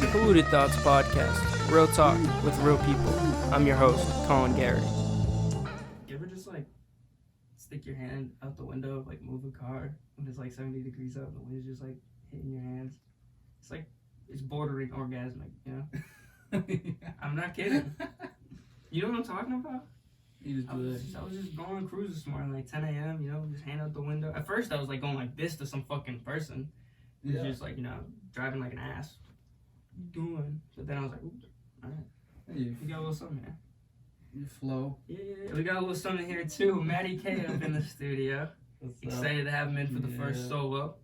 the Polluted Thoughts podcast, real talk with real people. I'm your host, Colin Garrett. You ever just stick your hand out the window, move a car when it's 70 degrees out and the wind's just hitting your hands? It's bordering orgasmic, you know? I'm not kidding. You know what I'm talking about? I was just going on cruise this morning, 10 a.m., just hand out the window. At first, I was going like this to some fucking person. It was just driving like an ass. What you doing? But then I was like, ooh, all right. Hey, we got a little something here. You flow. Yeah. We got a little something here too. Matty K up in the studio. Excited to have him in for the first solo.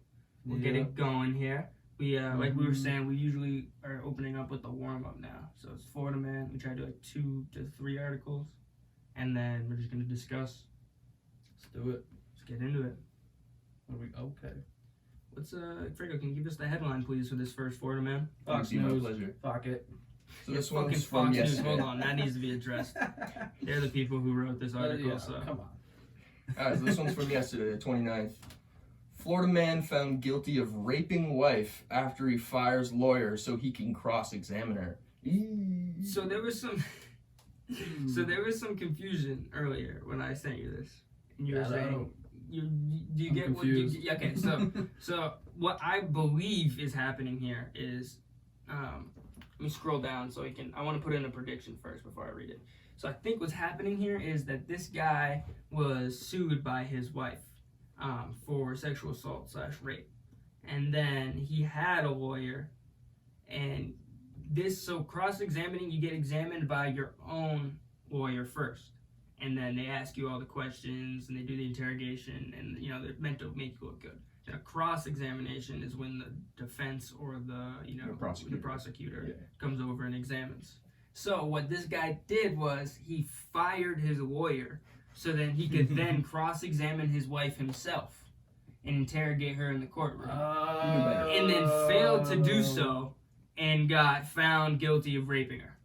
We'll get it going here. We like we were saying, we usually are opening up with the warm up now. So it's Florida Man. We try to do 2 to 3 articles, and then we're just gonna discuss. Let's do it. Let's get into it. Okay. What's Frigo? Can you give us the headline, please, for this first Florida Man? Fox News. Pleasure. Fuck it. So this fucking one's Fox from News. yesterday. Hold on, that needs to be addressed. They're the people who wrote this article. So come on. Alright, so this one's from yesterday, the 29th. Florida man found guilty of raping wife after he fires lawyer so he can cross-examine her. So there was some confusion earlier when I sent you this, and you were saying, do you get confused. what? Okay, so what I believe is happening here is, let me scroll down so I want to put in a prediction first before I read it. So I think what's happening here is that this guy was sued by his wife for sexual assault / rape, and then he had a lawyer, and so cross-examining, you get examined by your own lawyer first, and then they ask you all the questions and they do the interrogation, and they're meant to make you look good. Then a cross-examination is when the defense or the prosecutor comes over and examines. So what this guy did was he fired his lawyer so then he could then cross-examine his wife himself and interrogate her in the courtroom. And then failed to do so and got found guilty of raping her.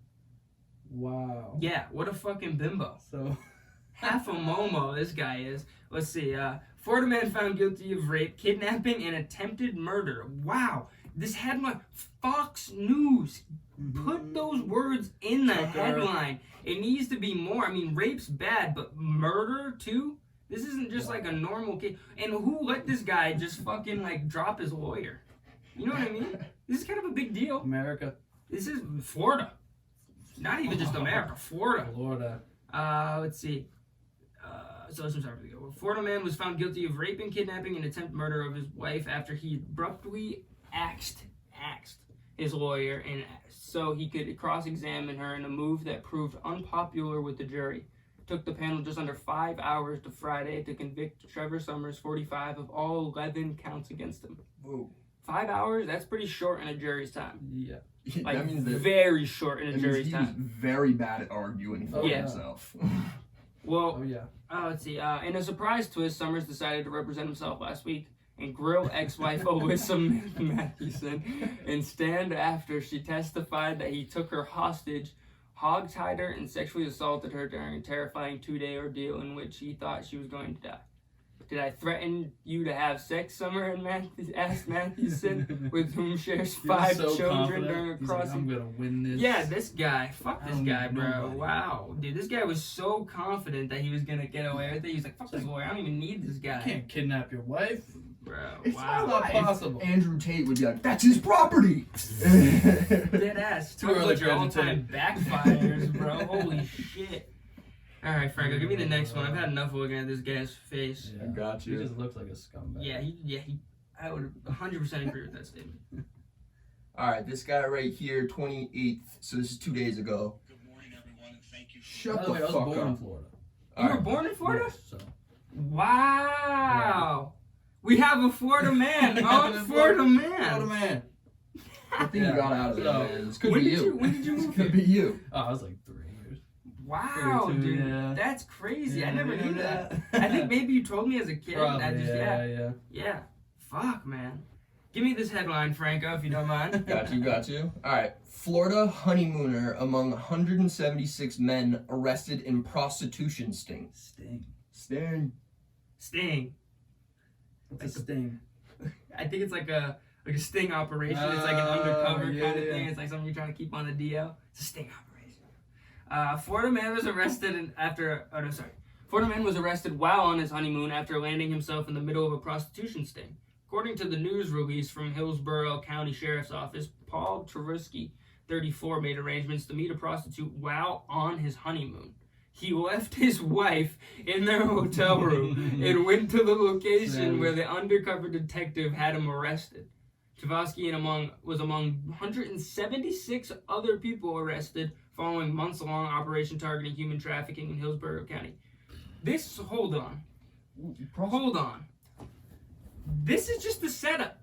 Wow. Yeah, what a fucking bimbo. So half a momo this guy is. Let's see. Florida man found guilty of rape, kidnapping, and attempted murder. Wow. This headline, Fox News. Put those words in the headline. It needs to be more. I mean, rape's bad, but murder too? This isn't just a normal case. And who let this guy just fucking drop his lawyer? You know what I mean? This is kind of a big deal. America. This is Florida. Not even just America, Florida. Let's see. So let's start with the Florida man was found guilty of raping, kidnapping, and attempted murder of his wife after he abruptly axed his lawyer, and so he could cross-examine her in a move that proved unpopular with the jury. Took the panel just under 5 hours to Friday to convict Trevor Summers, 45, of all 11 counts against him. Whoa. 5 hours? That's pretty short in a jury's time. Yeah. That means that very short in a jury's time. He's very bad at arguing for himself. Well, let's see. In a surprise twist, Summers decided to represent himself last week and grill ex-wife Alyssa Mathewson and stand after she testified that he took her hostage, hog-tied her, and sexually assaulted her during a terrifying 2-day ordeal in which he thought she was going to die. Did I threaten you to have sex, Summer and asked Mathewson, with whom shares 5 children during a crossing? I'm gonna win this. Yeah, this guy. Fuck this guy, bro. Wow. Dude, this guy was so confident that he was gonna get away with it. He's like, fuck this lawyer. I don't even need this guy. You can't kidnap your wife. Bro, It's wow. not possible. Andrew Tate would be like, that's his property. Dead ass. Talk about your own time backfires, bro. Holy shit. Alright, Franco, give me the next one. I've had enough of looking at this guy's face. I got you. He just looks like a scumbag. Yeah, I would 100% agree with that statement. Alright, this guy right here, 28th, so this is 2 days ago. Good morning, everyone, and thank you. Shut By the way, I was fuck born in up. Florida. You were born in Florida? Yes, so. Wow. We have a Florida man. Oh, Florida man. Florida man. I think you got out of it, So, man. This could When be did you. you move This could here? be you. Oh, I was 3 years. Wow, 32, dude. yeah. That's crazy. I Yeah, never you knew know that. that. I think maybe you told me as a kid. Probably, I just, yeah. Yeah. Fuck, man. Give me this headline, Franco, if you don't mind. Got you. Alright. Florida honeymooner among 176 men arrested in prostitution sting. Sting. Sting. What's a sting? I think it's like a like a sting operation. It's like an undercover yeah, kind of yeah. thing. It's like something you're trying to keep on the DL. It's a sting operation. Florida man was arrested Florida man was arrested while on his honeymoon after landing himself in the middle of a prostitution sting. According to the news release from Hillsborough County Sheriff's Office, Paul Travisky, 34, made arrangements to meet a prostitute while on his honeymoon. He left his wife in their hotel room and went to the location where the undercover detective had him arrested. Travisky was among 176 other people arrested following months-long operation targeting human trafficking in Hillsborough County. Hold on. This is just the setup.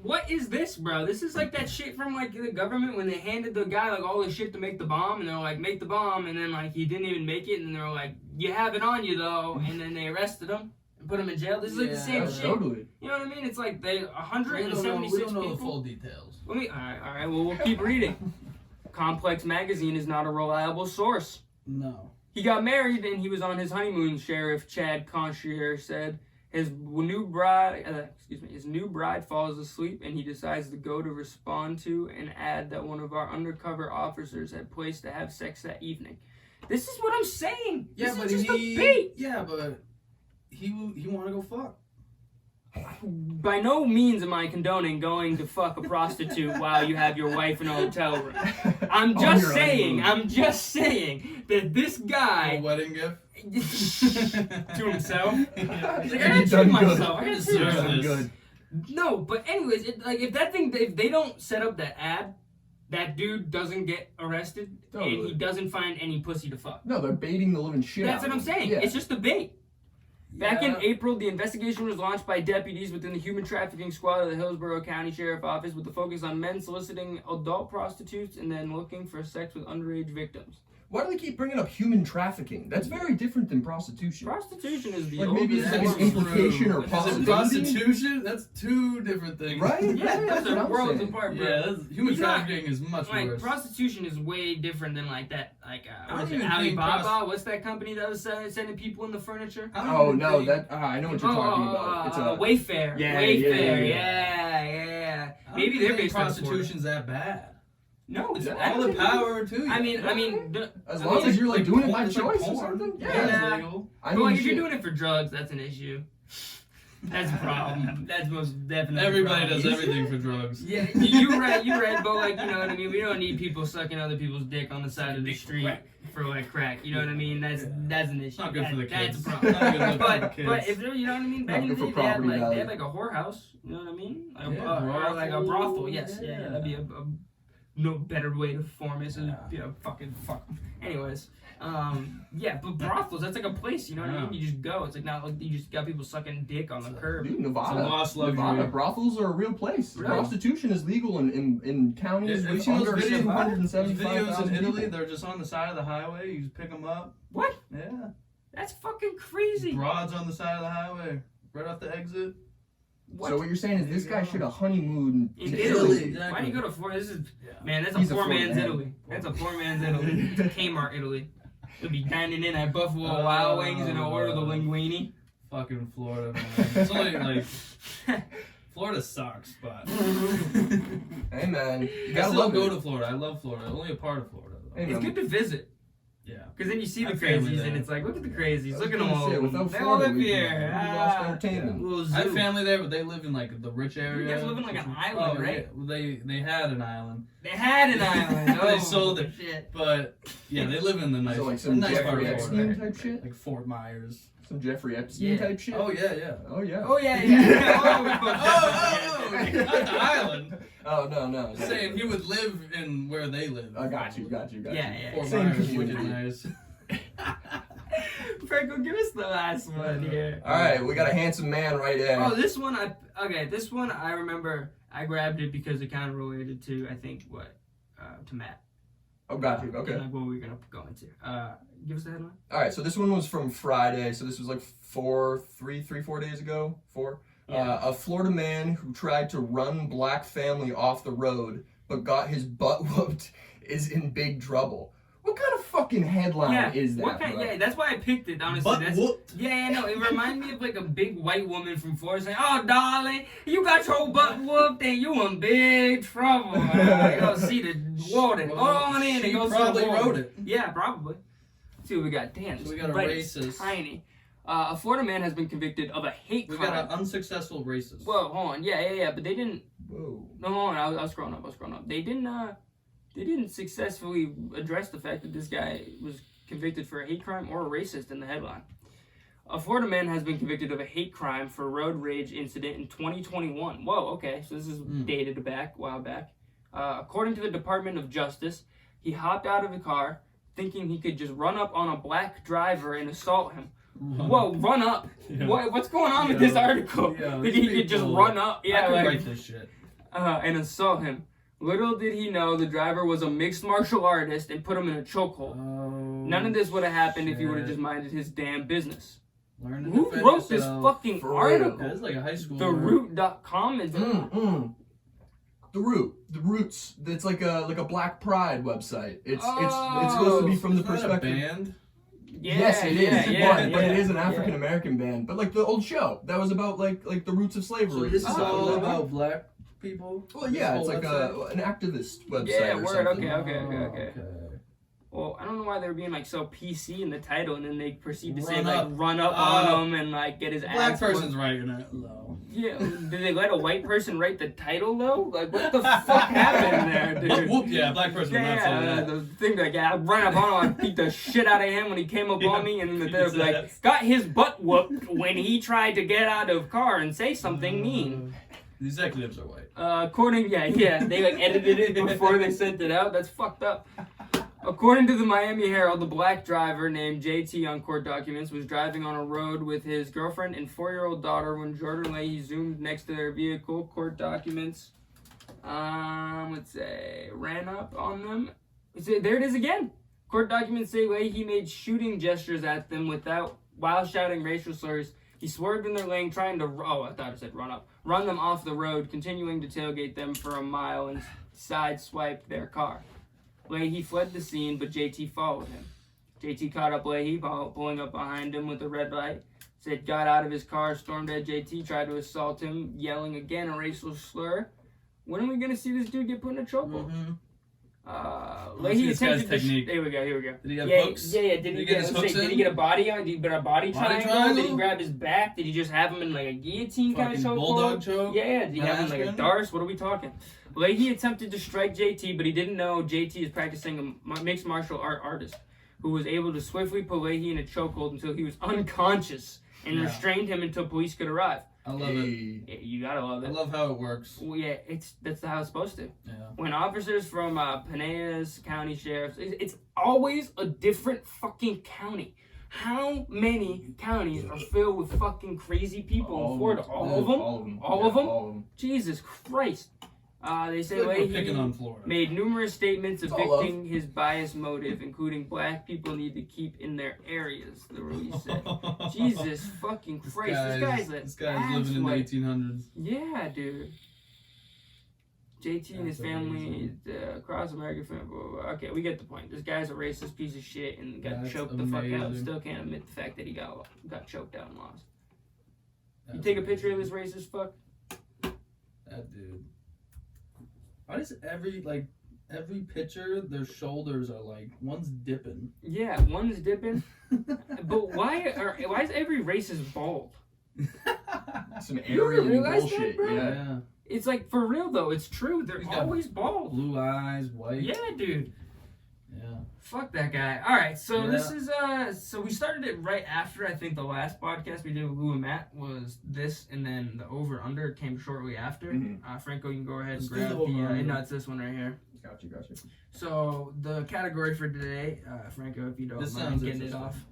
What is this, bro? This is like that shit from like the government when they handed the guy like all the shit to make the bomb, and they're like, make the bomb, and then like he didn't even make it, and they're like, you have it on you though, and then they arrested him and put him in jail. This is like the same shit. Totally. You know what I mean? It's like they 176 we don't know people. the full details. All right. Well, we'll keep reading. Complex Magazine is not a reliable source. No. He got married and he was on his honeymoon, Sheriff Chad Conchier said. His new bride falls asleep and he decides to go to respond to and add that one of our undercover officers had placed to have sex that evening. This is what I'm saying. Yeah, this but is just a bait. Yeah, but he want to go fuck. By no means am I condoning going to fuck a prostitute while you have your wife in a hotel room. I'm just saying that this guy A wedding gift. to himself. He's like, I You've gotta done treat good. myself. I gotta treat You've myself. done good. No, but anyways, if they don't set up that ad, that dude doesn't get arrested and he doesn't find any pussy to fuck. No, they're baiting the living shit That's out what I'm of him. saying. Yeah. It's just a bait. Back in Yeah. April, the investigation was launched by deputies within the human trafficking squad of the Hillsborough County Sheriff Office with the focus on men soliciting adult prostitutes and then looking for sex with underage victims. Why do they keep bringing up human trafficking? That's very different than prostitution. Prostitution is the Like maybe oldest it's like form an of- implication or Is it possibility. prostitution? That's two different things. Right? Yeah, that's those what are I'm worlds saying. apart, bro. Yeah, human He's not- trafficking is much Like worse. prostitution is way different than like that. Like I what don't is it, even think Alibaba? What's that company that was sending people in the furniture? I don't Oh even no, think- that I know what you're talking about. It's a Wayfair. Yeah, Wayfair. yeah. I don't Maybe even they're think based on prostitution's that bad. No, it's Yeah. I All don't the think- power to you. I mean, as long as you're like doing it by it's like choice or porn. something. Yeah, Yeah. it's legal. I but mean, like if shit. you're doing it for drugs, that's an issue. That's a problem. That's most definitely. Everybody a problem. does everything for drugs. Yeah, you're right. But like, you know what I mean. We don't need people sucking other people's dick on the side of the street for like crack. You know what I mean? That's an issue. It's not good for the That's kids. a problem. Not good for the but kids. if they're, you know what I mean? Back Not in good the for day, they had property like value. a whorehouse. You know what I mean? Like, Yeah, or like a brothel. Yes, yeah. yeah. That'd be a no better way to form it. So fucking fuck. Anyways. Yeah, but brothels, that's like a place, you know what I mean? You just go. It's like not like you just got people sucking dick on the curb. Dude, It's a lost luxury. Nevada brothels are a real place. Really? Prostitution is legal in counties If with you know under those videos, 275,000 in Italy, people. they're just on the side of the highway. You just pick them up. What? Yeah. That's fucking crazy. Broads on the side of the highway, right off the exit. What? So what you're saying is this guy should have honeymooned In to Italy. Exactly. Why do you go to Florida? This is Yeah. man, that's He's a a poor Florida man's man. Italy. That's a poor man's Italy. Kmart Italy. You'll be dining in at Buffalo Wild Wings and I'll order the linguine. Fucking Florida, man. It's only like Florida sucks, but Hey man, you I gotta still love go it. to Florida. I love Florida. Only a part of Florida, though. Hey, It's man. good to visit. Yeah. Because then you see the Have family crazies and there. it's like, look at the crazies. I was Look at them gonna all. say, without They all Florida, live we'd be- here. we'd be lost entertainment. Little zoo. I have family there, but they live in like the rich area. guys live in, like, an island, Oh, right? yeah. Well, they had an island, They had an island. They Oh, sold it. Shit. but yeah, they live in the nice, So like some nice part Jeffrey of Epstein Florida, type shit? like Fort Myers. Some Jeffrey Epstein Yeah. type shit? Oh yeah. Oh yeah. Oh yeah, yeah. Oh, not the island. Oh no. I'm saying he would live in where they live. I got you. Yeah. Fort Same Myers, which is community. nice. Franco, give us the last one here. All right, we got a handsome man right there. Oh, this one I remember. I grabbed it because it kind of related to to Matt. Oh, got you. Okay. And, like, what we're gonna go into. Give us the headline. All right, so this one was from Friday. So this was like 4 days ago. 4. Yeah. A Florida man who tried to run black family off the road but got his butt whooped is in big trouble. What kind of fucking headline is that? What kind? bro? Yeah, that's why I picked it. Honestly, Butt that's, whooped. yeah, no, it reminded me of like a big white woman from Florida saying, "Oh, darling, you got your butt whooped and you in big trouble. Go see the warden. Go on in and She go see the probably warden." wrote it. Yeah, probably. Let's see what we got. Damn, So we got a it's racist. tiny. A Florida man has been convicted of a hate We crime. got an unsuccessful racist. Whoa, hold on. Yeah, but they didn't. Whoa. No, hold on. I was scrolling up. They didn't successfully address the fact that this guy was convicted for a hate crime or a racist in the headline. A Florida man has been convicted of a hate crime for a road rage incident in 2021. Whoa, okay, so this is dated a while back. According to the Department of Justice, he hopped out of the car thinking he could just run up on a black driver and assault him. Whoa, run up! Yeah. What's going on with this article? Yeah, That these he could just people- run up, I could like, write this shit. and assault him. Little did he know the driver was a mixed martial artist and put him in a chokehold. None of this would have happened if he would have just minded his damn business. Learn to Who defend wrote this yourself. fucking For real. article? Yeah, it's like a high school. TheRoot.com is The Roots. It's like a Black Pride website. It's supposed to be from the Is that a perspective. band? Yes, it is. Yeah, but it is an yeah. African American band. But like the old show that was about like the roots of So slavery. this is Oh, all okay. about black people? Well, yeah, This it's whole like website? an activist website. Yeah, or word, something. okay. Well, I don't know why they were being like so PC in the title, and then they proceed to say Run like up. run up on him and like get his Black ass. person's writing it low. Yeah, did they let a white person write the title though? Like what the fuck happened there, But dude? whoop, yeah, black person. not saying Yeah, that. the thing like I ran up on him, I beat the shit out of him when he came up on me, and then beat they was his like ass. got his butt whooped when he tried to get out of car and say something mean. The executives are white. According, yeah, they like edited it before they sent it out. That's fucked up. According to the Miami Herald, the black driver named JT on court documents was driving on a road with his girlfriend and 4-year-old daughter when Jordan Leahy zoomed next to their vehicle. Court documents, let's say, ran up on them. There it is again. Court documents say Leahy made shooting gestures at them while shouting racial slurs. He swerved in their lane, trying to, I thought it said run them off the road, continuing to tailgate them for a mile and sideswiped their car. Leahy fled the scene, but JT followed him. JT caught up Leahy, pulling up behind him with a red light. Said got out of his car, stormed at JT, tried to assault him, yelling again a racial slur. When are we gonna see this dude get put in a chokehold? Leahy this guy's attempted to. technique. Here we go. Did he have Yeah, hooks? yeah. Did he get his hooks Did he in? get a body on? Did he get a body triangle? Did he triangle? grab his back? Did he just have him in like a guillotine kind of Fucking chokehold? bulldog choke? Yeah. Did he have him in like a Mask darce? What are we talking? Leahy attempted to strike JT, but he didn't know JT is practicing a mixed martial art artist who was able to swiftly put Leahy in a chokehold until he was unconscious and Yeah. restrained him until police could arrive. I love it. Hey. Yeah, you gotta love I it. love how it works. Well, yeah, that's how it's supposed to. Yeah. When officers from Pinellas County Sheriff's, it's always a different fucking county. How many counties are filled with fucking crazy people in Florida? All of them? All of them. All Yeah, of them? All of them. Jesus Christ. They I say feel like we're Leahy picking on Florida. made numerous statements It's all evicting his biased motive, including black people need to keep in their areas, the release said. Jesus fucking Christ. This guy's living in the 1800s. Yeah, dude. JT and his That's family, across America, blah, blah, blah. Okay, we get the point. This guy's a racist piece of shit and got That's choked the fuck out. amazing. Still can't admit the fact that he got choked out and lost. You take a picture of this racist fuck? That dude. Why does every picture, their shoulders are like, one's dipping. Yeah, one's dipping. But why is every racist bald? Some You ever Aryan realize that, bullshit. bro? Yeah. It's like, for real though, it's true. They're He's got always bald. Blue eyes, white. Yeah, dude. Yeah. Fuck that guy. All right, so Yeah. this is so we started it right after I think the last podcast we did with Lou and Matt was this, and then the over under came shortly after. Mhm. Franco, you can go ahead Let's and do grab the the. over-under. No, it's this one right here. Gotcha. So the category for today, Franco, if you don't This mind sounds getting it interesting. off.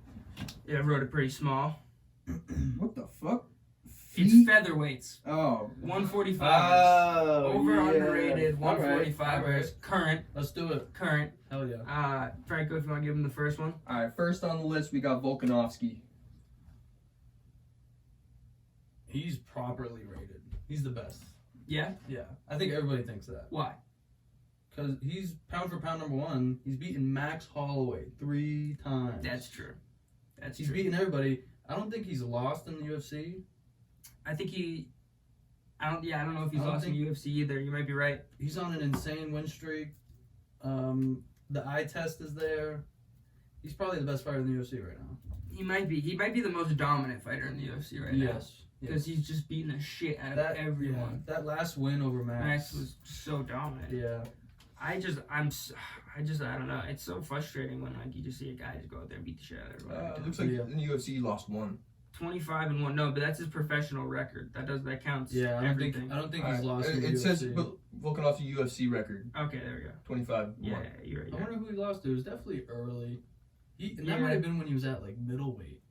Yeah, I wrote it pretty small. What the fuck? It's Feet? featherweights. Oh. 145ers. Oh, Over yeah. underrated All right, 145ers. all right. Current. Let's do it. Hell yeah. Franco, if you want to give him the first one. All right. First on the list, we got Volkanovski. He's properly rated. He's the best. Yeah. Yeah. I think everybody thinks that. Why? because he's pound for pound #1. He's beaten Max Holloway 3 times. That's true. He's beaten everybody. I don't think he's lost in the UFC. I think I don't know if he's lost in the UFC either. You might be right. He's on an insane win streak. The eye test is there. He's probably the best fighter in the UFC right now. He might be. He might be the most dominant fighter in the UFC right now. Yes. Because he's just beating the shit out of everyone. Yeah, that last win over Max was so dominant. Yeah. I don't know. It's so frustrating when like you just see a guy just go out there and beat the shit out of everyone. It looks like in the UFC he lost 1. 25-1. No, but that's his professional record. That counts. Yeah, I don't think he's lost in the UFC. It says Volkanovski UFC record. Okay, there we go. 25. Yeah, you're right. I wonder who he lost to. It was definitely early. That Yeah. might have been when he was at like middleweight.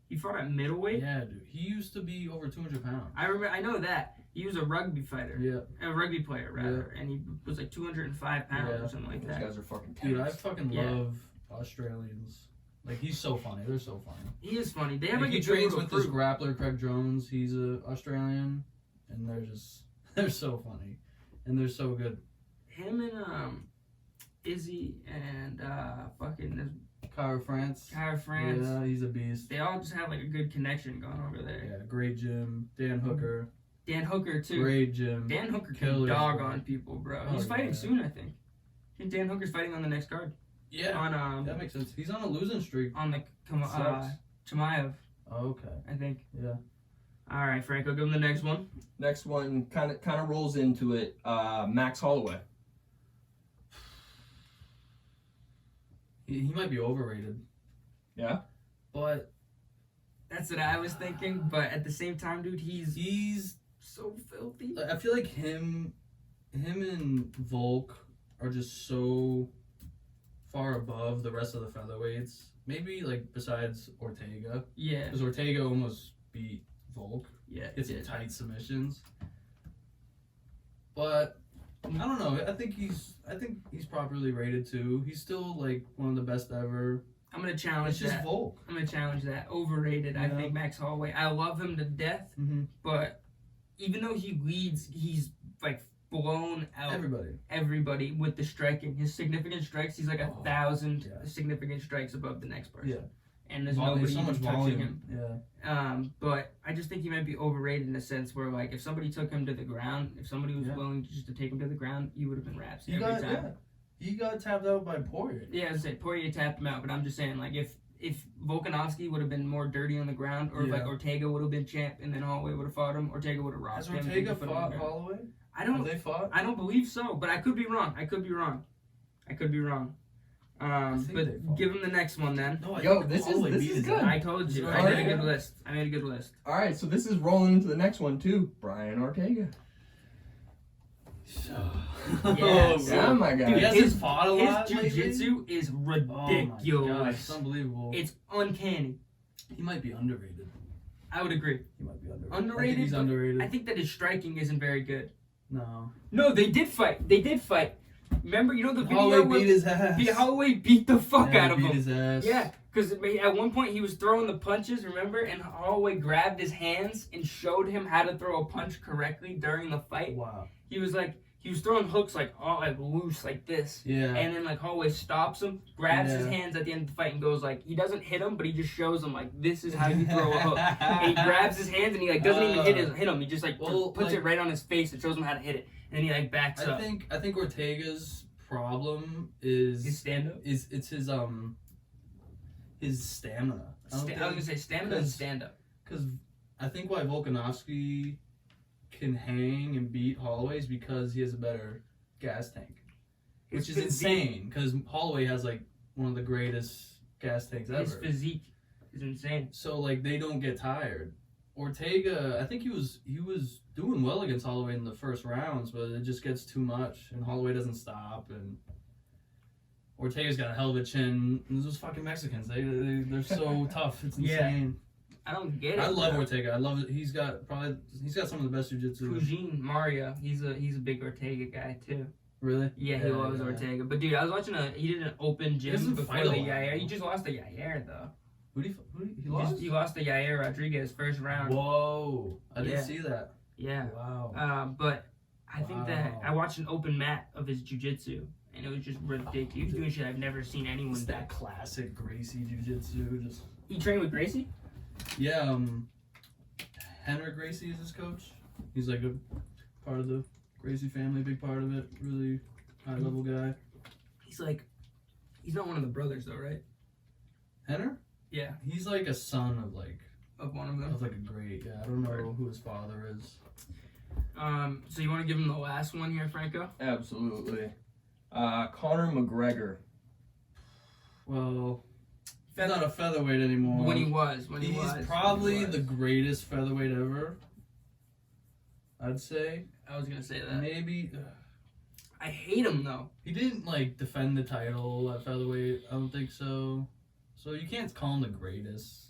He fought at middleweight? Yeah, dude. He used to be over 200 pounds. I know that. He was a rugby fighter. Yeah. A rugby player, rather. Yeah. And he was like 205 pounds or something like that. Those guys are fucking tanks. Dude, I fucking love Australians. Like, he's so funny. They're so funny. He is funny. They have like he a trains with this grappler, Craig Jones. He's a Australian. And they're so funny. And they're so good. Him and Izzy and fucking Kyra France. Yeah, he's a beast. They all just have like a good connection going over there. Yeah, great gym. Dan Hooker. Dan Hooker too. Great gym. Dan Hooker can dog on people, bro. He's fighting soon, I think. I think Dan Hooker's fighting on the next card. Yeah. On that makes sense. He's on a losing streak. On the Chimaev. Oh, okay. I think. Yeah. All right, Franco, give him the next one. Next one kind of rolls into it. Max Holloway. He might be overrated. Yeah. But that's what I was thinking. But at the same time, dude, he's so filthy. I feel like him and Volk are just so far above the rest of the featherweights. Maybe like besides Ortega. Yeah. Because Ortega almost beat Volk. Yeah. It's tight submissions. But I don't know. I think he's properly rated too. He's still like one of the best ever. I'm gonna challenge it's that. Just Volk. I'm gonna challenge that. Overrated. Yeah. I think Max Holloway. I love him to death, but even though he leads, he's like blown out everybody with the striking. His significant strikes, he's like 1,000 significant strikes above the next person. Yeah. And there's nobody so much touching him. Yeah. But I just think he might be overrated in a sense where, like, if somebody took him to the ground, if somebody was willing to take him to the ground, he would have been wraps every time. Yeah. He got tapped out by Poirier. Yeah, as I said, Poirier tapped him out, but I'm just saying, like, if Volkanovski would have been more dirty on the ground, or if, like, Ortega would have been champ and then Holloway would have fought him, Ortega would have rocked him. Has Ortega fought Holloway? Have they fought? I don't believe so, but I could be wrong. But give him the next one then. No, this is good. I told you. I made a good list. All right, so this is rolling into the next one too. Brian Ortega. Yes. Yeah, my guy. Dude, his jiu-jitsu is ridiculous. Oh my gosh, it's unbelievable. It's uncanny. He might be underrated. I would agree. He might be underrated. Underrated? I think he's underrated. I think that his striking isn't very good. No, they did fight. Remember, you know the video Holloway beat his ass. Holloway beat the fuck out of him. Beat his ass. Yeah, because at one point he was throwing the punches, remember? And Holloway grabbed his hands and showed him how to throw a punch correctly during the fight. Wow. He was throwing hooks like loose like this. Yeah. And then like Holloway stops him, grabs his hands at the end of the fight and goes like, he doesn't hit him, but he just shows him like, this is how you throw a hook. And he grabs his hands and he like doesn't even hit him. He just like puts it right on his face and shows him how to hit it. And then he like backs up. I think Ortega's problem is his stand-up. It's his stamina. I was gonna say stamina and stand-up. Because I think why Volkanovski can hang and beat Holloway is because he has a better gas tank, which is insane. Because Holloway has like one of the greatest gas tanks ever. His physique is insane. So like they don't get tired. Ortega, I think he was doing well against Holloway in the first rounds, but it just gets too much, and Holloway doesn't stop, and Ortega's got a hell of a chin. And those fucking Mexicans, they're so tough. It's insane. I don't get it. I love Ortega. I love it. He's got some of the best jiu-jitsu. Fujin Maria, he's a big Ortega guy too. Really? Yeah, he loves Ortega. But dude, I was watching he did an open gym before the Yair. He just lost to Yair though. He lost? He lost to Yair Rodriguez first round. Whoa. I didn't see that. Yeah. Wow. But I think that I watched an open mat of his jiu-jitsu, and it was just ridiculous. He was doing shit I've never seen anyone It's do. that classic Gracie jiu-jitsu. Just He trained with Gracie? yeah. Henrik Gracie is his coach. He's like a part of the Gracie family, big part of it. Really high level guy. He's not one of the brothers though, right? Henner? Yeah. He's like a son of like Of one of them. like a great. Yeah, I don't know who his father is. So you want to give him the last one here, Franco? Absolutely. Conor McGregor. Well, he's not a featherweight anymore. When he was. He's probably the greatest featherweight ever. I'd say. I was gonna say that. Maybe. I hate him though. He didn't like defend the title at featherweight. I don't think so. So you can't call him the greatest.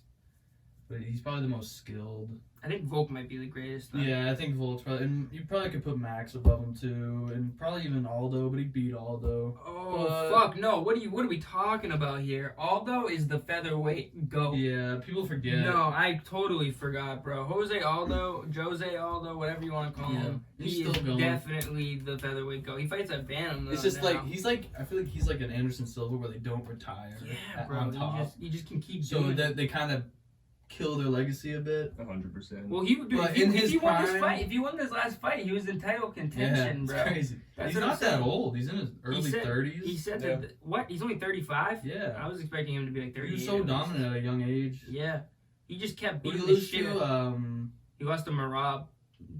But he's probably the most skilled. I think Volk might be the greatest though. Yeah, I think Volk's probably, and you probably could put Max above him too, and probably even Aldo, but he beat Aldo. Oh fuck no! What are we talking about here? Aldo is the featherweight goat. Yeah, people forget. No, I totally forgot, bro. Jose Aldo, whatever you want to call him. He's He still is going. definitely the featherweight goat. He fights at Bantam though. It's just now. like he's like I feel like he's like an Anderson Silva where they don't retire. Yeah, bro. On top. You just can keep So doing that it. they kind of kill their legacy a bit. 100%. Well, he would do. But If he, in if his he won this prime- fight, if he won this last fight, he was in title contention, It's bro. crazy. That's He's what I'm not that saying. old. He's in his early said- 30s. He said Yeah. that. What? He's only 35. Yeah. I was expecting him to be like 38. He was so at least. dominant at a young age. Yeah, he just kept Who did beating he the lose shit. to? He lost to Marab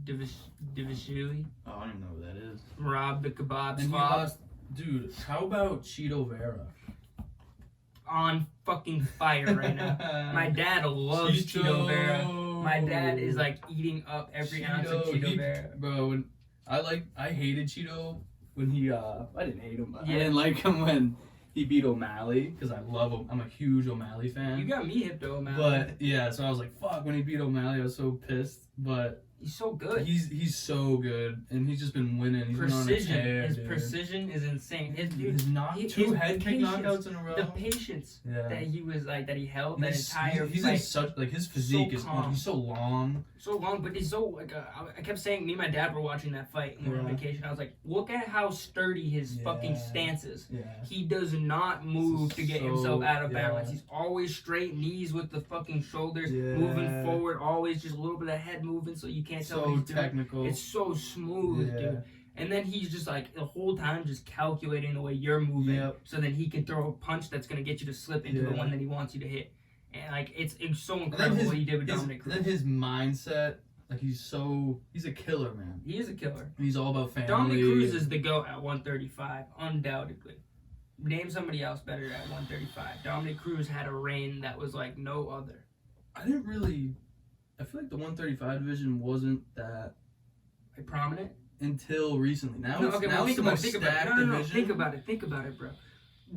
Divishvili. Oh, I don't even know who that is. Marab the kebab And he slob. lost. Dude, how about Cheeto Vera? On fucking fire right now. My dad loves Cheeto Vera. My dad is like eating up every ounce of Cheeto Vera. Bro, when I hated Cheeto when he I didn't hate him, but Yeah. I didn't like him when he beat O'Malley because I love him. I'm a huge O'Malley fan. You got me hip though, man. But yeah, so I was like, fuck, when he beat O'Malley, I was so pissed. But he's so good. he's so good, and he's just been winning. He's been on a Precision. tear, His dude. precision is insane. His dude, His two his head kick patience, knockouts in a row. the patience Yeah. that he was like that he held that He's entire in fight. such like his physique is calm. he's so long. So long, but he's so like I kept saying. Me and my dad were watching that fight and we were on Yeah. vacation. I was like, look at how sturdy his fucking Yeah. stance is. Yeah. He does not move to get So- himself out of yeah. balance. He's always straight, knees with the fucking shoulders, Yeah. moving forward, always just a little bit of head moving so you can't tell what So he's doing. technical. It's so smooth, Yeah. dude. And then he's just like the whole time just calculating the way you're moving, Yep. so then he can throw a punch that's gonna get you to slip into the Yeah. one that he wants you to hit. And like it's so And then incredible what he did with his, Dominic Cruz. then his mindset, like he's a killer, man. He is a killer. He's all about family. Dominic Cruz is the GOAT at 135, undoubtedly. Name somebody else better at 135. Dominic Cruz had a reign that was like no other. I feel like the 135 division wasn't that Like prominent. until recently. Now No, it's okay, now well, it's think the about most it. Think about it. stacked No, division. Think about it, bro.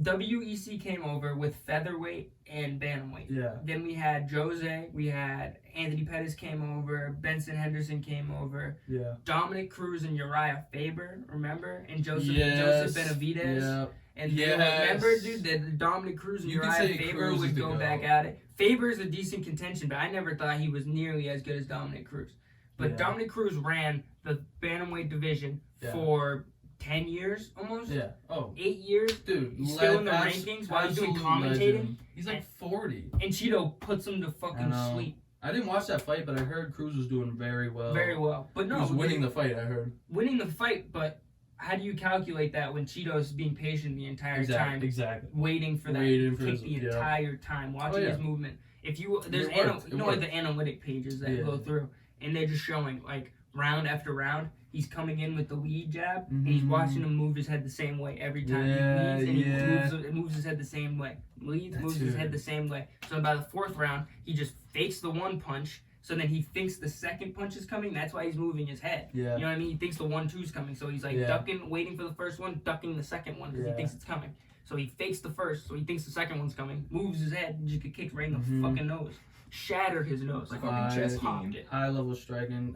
WEC came over with featherweight and bantamweight. Yeah. Then we had Jose, we had Anthony Pettis came over, Benson Henderson came over, Yeah. Dominic Cruz and Uriah Faber, remember? And Joseph Yes. Benavidez. Yeah. And Yes. remember, dude, that Dominic Cruz and You could Uriah say Faber Cruz is would the go GOAT. back at it. Faber's a decent contention, but I never thought he was nearly as good as Dominic Cruz. But Yeah. Dominic Cruz ran the bantamweight division Yeah. for 10 years almost. Yeah. Oh, 8 years. dude. He's still in the abs- rankings while he's doing absolute commentating. legend. He's like 40. And Cheeto puts him to I fucking know. sleep I didn't watch that fight, but I heard Cruz was doing very well. very well. But no, He was winning the fight, I heard. winning the fight, but how do you calculate that when Cheeto's being patient the entire time? Exactly. Waiting for that Waiting for kick his- the yeah. entire time, watching Oh, yeah. his movement. If you there's It worked. It like worked. the analytic pages that Yeah. go through, and they're just showing like round after round, he's coming in with the lead jab, and he's Mhm. watching him move his head the same way every time Yeah, he leads, and he yeah. moves his head the same way. Leads, That's moves his it. head the same way. So by the fourth round, he just fakes the one punch. So then he thinks the second punch is coming. That's why he's moving his head. Yeah. You know what I mean? He thinks the 1-2's coming. So he's like Yeah. ducking, waiting for the first one, ducking the second one because he Yeah. thinks it's coming. So he fakes the first, so he thinks the second one's coming, moves his head, and just get kicked right in the Mhm. fucking nose. Shattered his nose. Like Like fucking chess popped game. it. High level striking.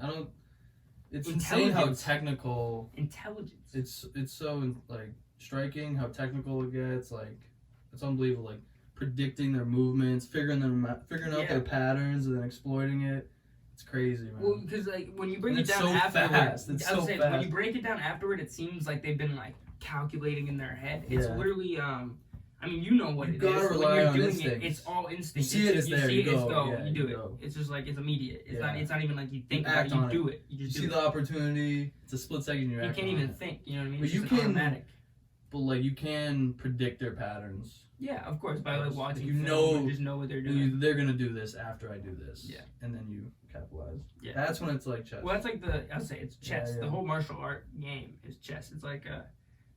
It's insane how Intelligence. technical. Intelligence. It's so like striking how technical it gets. Like it's unbelievable. Like predicting their movements, figuring out Yeah. their patterns, and then exploiting it. It's crazy, man. Well, because like when you break And it it's down so afterward, fast. It's so when fast. you break it down afterward, it seems like they've been like calculating in their head. It's Yeah. literally I mean, you know what You it gotta is. When rely you're on doing instincts. it, it's all instinct. You see it, it's there, see you it, it's go. go. Yeah, you do you it. go. It's just like it's immediate. It's Yeah. not. It's not even like you think You about act it. You on do it. it. You You just see do the it. opportunity. It's a split second. You You act can't on even it. think. You know what I mean? But It's you just can- automatic. But like you can predict their patterns. Yeah, of course. By like watching, You film, know- you just know what they're doing. They're gonna do this after I do this. Yeah. And then you capitalize. Yeah. That's when it's like chess. Well, that's like I'd say it's chess. Yeah. The whole martial art game is chess. It's like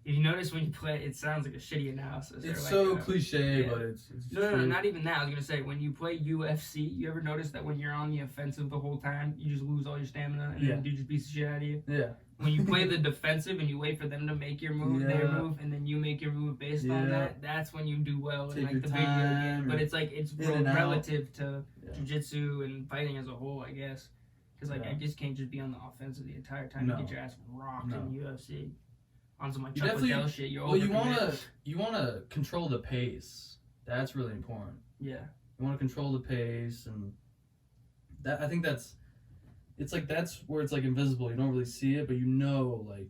if you notice when you play, it sounds like a shitty analysis. It's or like so cliche, yeah. but it's No, true. not even that. I was gonna say when you play UFC, you ever notice that when you're on the offensive the whole time, you just lose all your stamina and Yeah. then dude just beats the shit out of you. Yeah. When you play the defensive and you wait for them to make your move, their Yeah. move, and then you make your move based on Yeah. that, that's when you do well in Take like your the video time game. But and it's like it's in and out. relative to Yeah. jiu-jitsu and fighting as a whole, I guess. Because like Yeah. I just can't just be on the offensive the entire time. No. You get your ass rocked No. in UFC. On some like You Chuck definitely- Liddell shit. You're Well, you overcommit. wanna control the pace. That's really important. Yeah. You want to control the pace, and that I think that's where it's like invisible. You don't really see it, but you know, like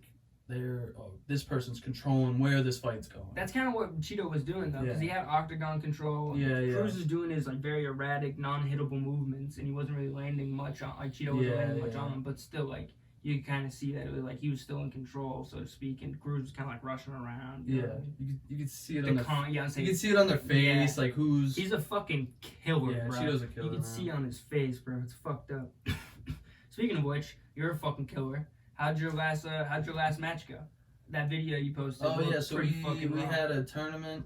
this person's controlling where this fight's going. That's kind of what Cheeto was doing though, because Yeah. he had octagon control. Yeah, yeah. Cruz is doing his like very erratic, non-hittable movements, and he wasn't really landing much on like Cheeto wasn't Yeah, landing much yeah. on him, but still like you could kind of see that it was like he was still in control, so to speak, and Cruz was kind of like rushing around. You know Yeah, what I mean? you can see it The on their. yeah, I'm saying You can see it on their face, like who's. he's a fucking killer, Yeah, bro. Cheeto's a killer, You can man. see on his face, bro. It's fucked up. Speaking of which, you're a fucking killer. How'd your last match go? That video you posted. Oh yeah, looked so pretty we fucking raw. had a tournament.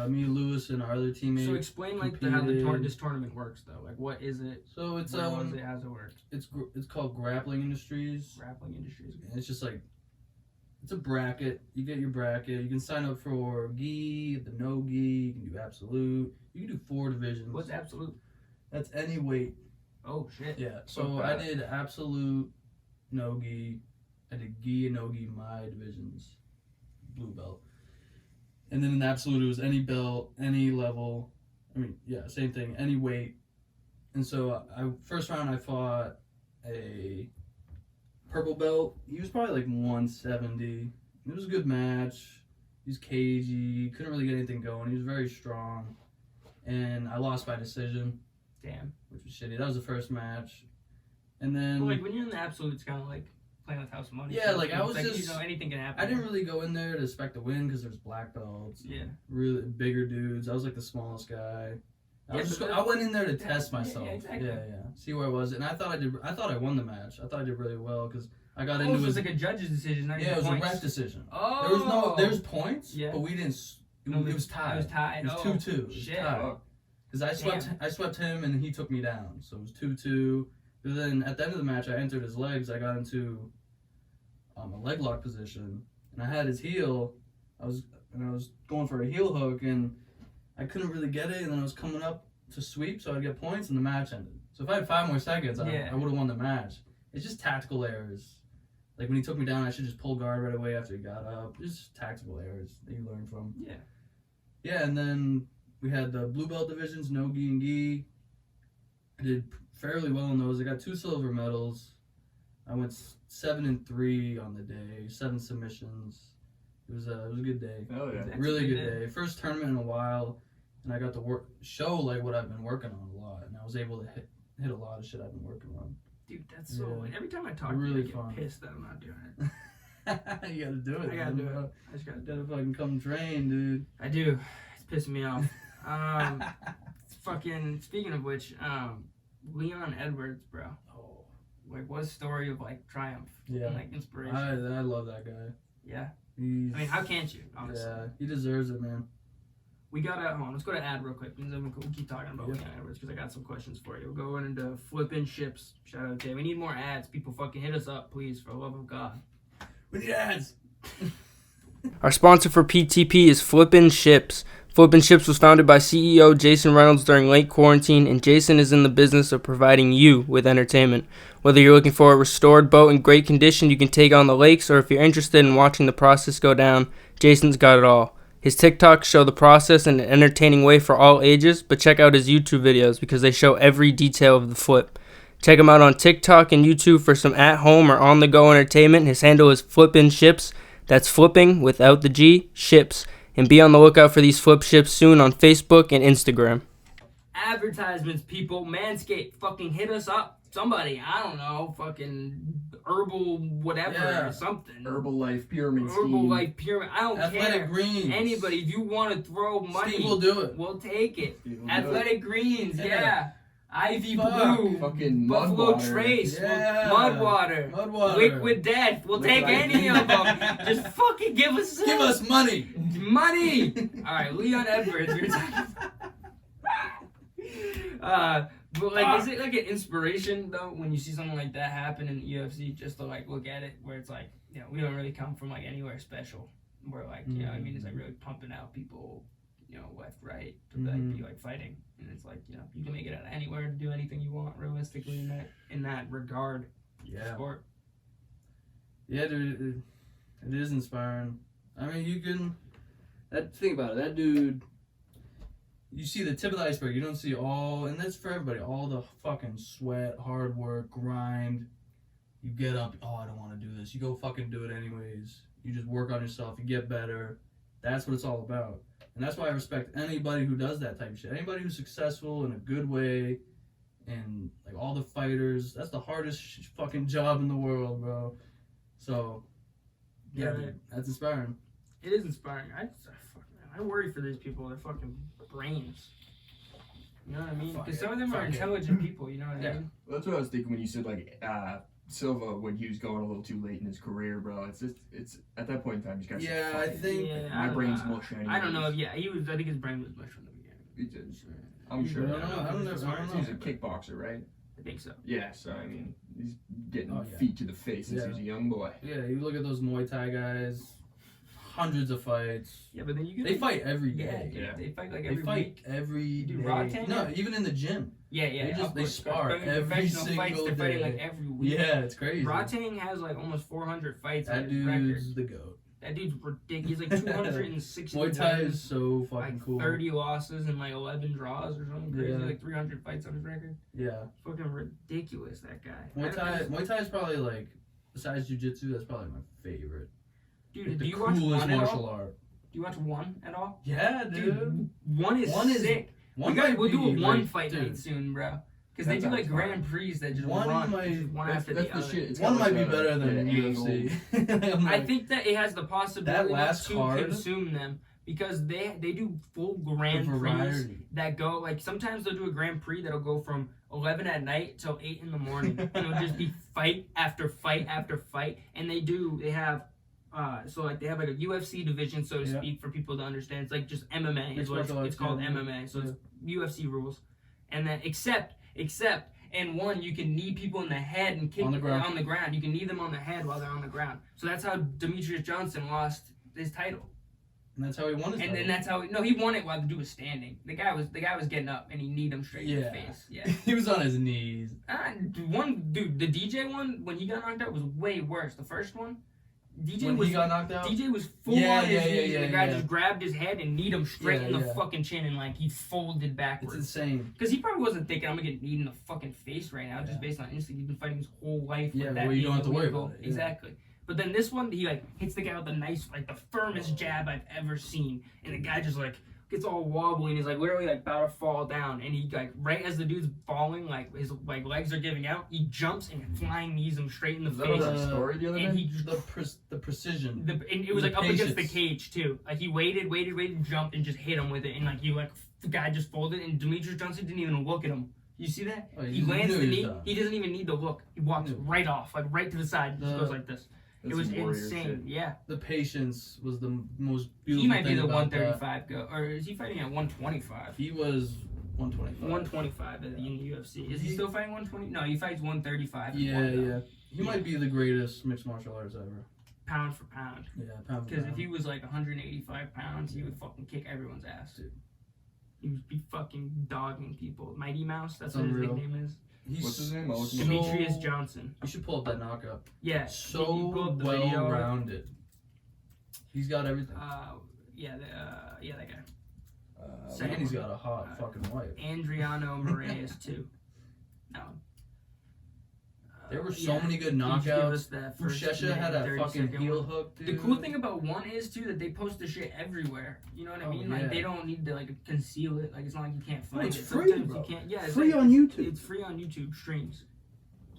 Me, Lewis, and our other teammate. So explain like competed. this tournament works though. Like what is it? So it's Where was it? How's it work? it's called Grappling Industries. Grappling Industries. And it's just like it's a bracket. You get your bracket. You can sign up for gi, the no gi. You can do absolute. You can do 4 divisions. What's absolute? That's any weight. Oh shit. Yeah. So I did absolute, no gi. I did gi and no gi my divisions, blue belt. And then in absolute it was any belt, any level. I mean, yeah, same thing, any weight. And so first round I fought a purple belt. He was probably like 170. It was a good match. He was cagey. Couldn't really get anything going. He was very strong. And I lost by decision. Damn. Which was shitty. That was the first match. And then Well, like when you're in the absolute, it's kind of like playing with house money. Yeah, So like, I it's was like, just- you know anything can happen. I didn't really go in there to expect to win because there's black belts. Yeah. Really bigger dudes. I was like the smallest guy. Yeah, but I went in there to yeah, test yeah, myself. exactly. Yeah. See where I was, and I thought I won the match. I thought I did really well because I got Oh, into so it. it's like a judge's decision, not Yeah, it even was points. a ref decision. Oh. There's points, Yeah. but we didn't. It was tied. It was tied. It was Oh, 2-2. It was shit. tied. Because I swept him and he took me down, so it was 2-2. But then at the end of the match, I entered his legs. I got into a leg lock position, and I had his heel. I was going for a heel hook, and I couldn't really get it. And then I was coming up to sweep, so I'd get points, and the match ended. So if I had 5 more seconds, I would have won the match. It's just tactical errors. Like when he took me down, I should just pull guard right away after he got up. Just tactical errors that you learn from. Yeah. Yeah, and then we had the blue belt divisions, no gi and gi. I did fairly well in those. I got 2 silver medals. I went 7-3 on the day, 7 submissions. It was a good day. Oh yeah. That's Really a good good day. First tournament in a while, and I got to show like what I've been working on a lot, and I was able to hit a lot of shit I've been working on. Dude, that's so. Yeah. Every time I talk Really to you, I fun. get pissed that I'm not doing it. You gotta do it. I gotta man. do it. I just gotta do it. Gotta fucking come train, dude. I do. It's pissing me off. Fucking. Speaking of which, Leon Edwards, bro. Oh. Like, what a story of like triumph. Yeah. And, like inspiration. I love that guy. Yeah. He's, I mean, how can't you? Honestly. yeah, he deserves it, man. We gotta hold on. Let's go to ad real quick, and then we'll keep talking about Yep. Leon Edwards because I got some questions for you. We'll go into flipping ships. Shout out to. We need more ads. People fucking hit us up, please, for the love of God. We need ads. Our sponsor for PTP is Flippin' Ships. Flippin' Ships was founded by CEO Jason Reynolds during late quarantine, and Jason is in the business of providing you with entertainment. Whether you're looking for a restored boat in great condition you can take on the lakes, or if you're interested in watching the process go down, Jason's got it all. His TikToks show the process in an entertaining way for all ages, but check out his YouTube videos because they show every detail of the flip. Check him out on TikTok and YouTube for some at-home or on-the-go entertainment. His handle is Flippin' Ships. That's flipping without the G, ships. And be on the lookout for these flip ships soon on Facebook and Instagram. Advertisements, people. Manscaped, fucking hit us up. Somebody, I don't know, fucking herbal whatever or something. Herbalife pyramid scheme. Herbalife pyramid. I don't care. Athletic Greens. Anybody, if you want to throw money, Steve will do it. we'll take it. Steve will do Athletic Greens, yeah. Ivy Fuck. Blue. Fucking mud Buffalo water. Trace. Yeah. Mud water. Mud water. Liquid Death. We'll take Liquid any IV. of them. Just fucking give us some. Give us money. Money. All right, Leon Edwards. We're talking. But like, is it like an inspiration though when you see something like that happen in the UFC, just to like look at it where it's like, you know, we don't really come from like anywhere special. We're like, you know, what I mean, it's like really pumping out people, you know, left, right, to like be like fighting, and it's like, you know, you can make it out of anywhere to do anything you want realistically in that regard. Yeah. Sport. Yeah, dude, it is inspiring. I mean, you can. Think about it. That dude. You see the tip of the iceberg. You don't see all, and that's for everybody. All the fucking sweat, hard work, grind. You get up. Oh, I don't want to do this. You go fucking do it anyways. You just work on yourself. You get better. That's what it's all about. And that's why I respect anybody who does that type of shit. Anybody who's successful in a good way, and like all the fighters. That's the hardest fucking job in the world, bro. So, yeah, dude, that's inspiring. It is inspiring. I worry for these people. They're fucking brains. You know what I mean? Because some of them are intelligent people. You know what I mean? Well, that's what I was thinking when you said like Silva when he was going a little too late in his career, bro. It's at that point in time he's got. Yeah, I think my brain's mush. I don't know. Yeah, he was. I think his brain was mush from the beginning. He did. I'm sure. I don't know. He's a kickboxer, right? I think so. Yeah. So I mean, he's getting yeah. feet to the face since he was a young boy. Yeah, you look at those Muay Thai guys, hundreds of fights. Yeah, but then you get. They fight every day. Yeah, they fight like They every fight week. every Dude, day. Rotang? No, even in the gym. Yeah, They spar every professional single fights. They're fighting day. like every week. Yeah, it's crazy. Rotang has like almost 400 fights on That his record. dude's the goat. That dude's ridiculous. He's like 260 Muay Thai wins, is so fucking like cool. 30 losses and like 11 draws or something crazy. Yeah. Like 300 fights on his record. Yeah. Fucking ridiculous, that guy. Muay Thai is probably like, besides Jiu-Jitsu, that's probably my favorite. Dude, Like do the you watch coolest one at martial all? art. Do you watch one at all? Yeah, dude. One is sick. We'll do a one fight night soon, bro. Because they do like Grand Prix that just one run might, one after the other. Shit. It's one got might like be better than UFC. I think that it has the possibility last to card, consume them because they do full Grand Prix that go like sometimes they'll do a Grand Prix that'll go from 11 at night till 8 in the morning and it'll just be fight after fight after fight, and they have so like they have like a UFC division, so to speak, for people to understand. It's like just MMA is what it's called, MMA. So it's UFC rules, and then except and one, you can knee people in the head and kick on the ground. You can knee them on the head while they're on the ground. So that's how Demetrius Johnson lost his title. And that's how he won his title. And that's how he won it while the dude was standing. The guy was getting up and he kneed him straight in the face. Yeah. He was on his knees. The DJ one when he got knocked out was way worse. The first one, he got knocked out? DJ was full on his knees. The guy just grabbed his head and kneed him straight in the fucking chin, and like he folded backwards. It's insane. Because he probably wasn't thinking, I'm gonna get kneed in the fucking face right now, just based on instinct. He's been fighting his whole life. Yeah, with that well, you don't have to worry illegal. about it. Exactly. But then this one, he like hits the guy with a nice, like the firmest jab I've ever seen, and the guy just like gets all wobbly and he's like literally like about to fall down, and he like right as the dude's falling, like his like legs are giving out, he jumps and flying knees him straight in the face. That was a story the other and day? he the precision. And it was like up against the cage too. Like he waited, jumped and just hit him with it, and like the guy just folded, and Demetrius Johnson didn't even look at him. You see that? Oh, he lands the knee. He doesn't even need to look. He walks right off, like right to the side. Just goes like this. It was insane. Yeah. The patience was the most beautiful. He might be thing the about 135 go, or is he fighting at 125? He was 125. 125 in the UFC. Is he still fighting 120? No, he fights 135. Yeah. He might be the greatest mixed martial artist ever. Pound for pound. Yeah, pound for pound. Because if he was like 185 pounds, he would fucking kick everyone's ass. Dude. He would be fucking dogging people. Mighty Mouse, that's what unreal. his nickname is. What's his name? Demetrius Johnson. You should pull up that knockout. Yeah. So well rounded. He's got everything. That guy. And he's got a hot fucking wife. Adriano Moraes too. No. There were so Yeah. many good Each give knockouts. us that first Shesha minute had and that 30 fucking second heel one. hook, dude. The cool thing about one is too that they post the shit everywhere. You know what I Oh, mean? yeah. Like they don't need to like conceal it. Like it's not like you can't find it's it. free, Sometimes bro. you can't. Yeah, it's Free like, on YouTube. It's free on YouTube streams.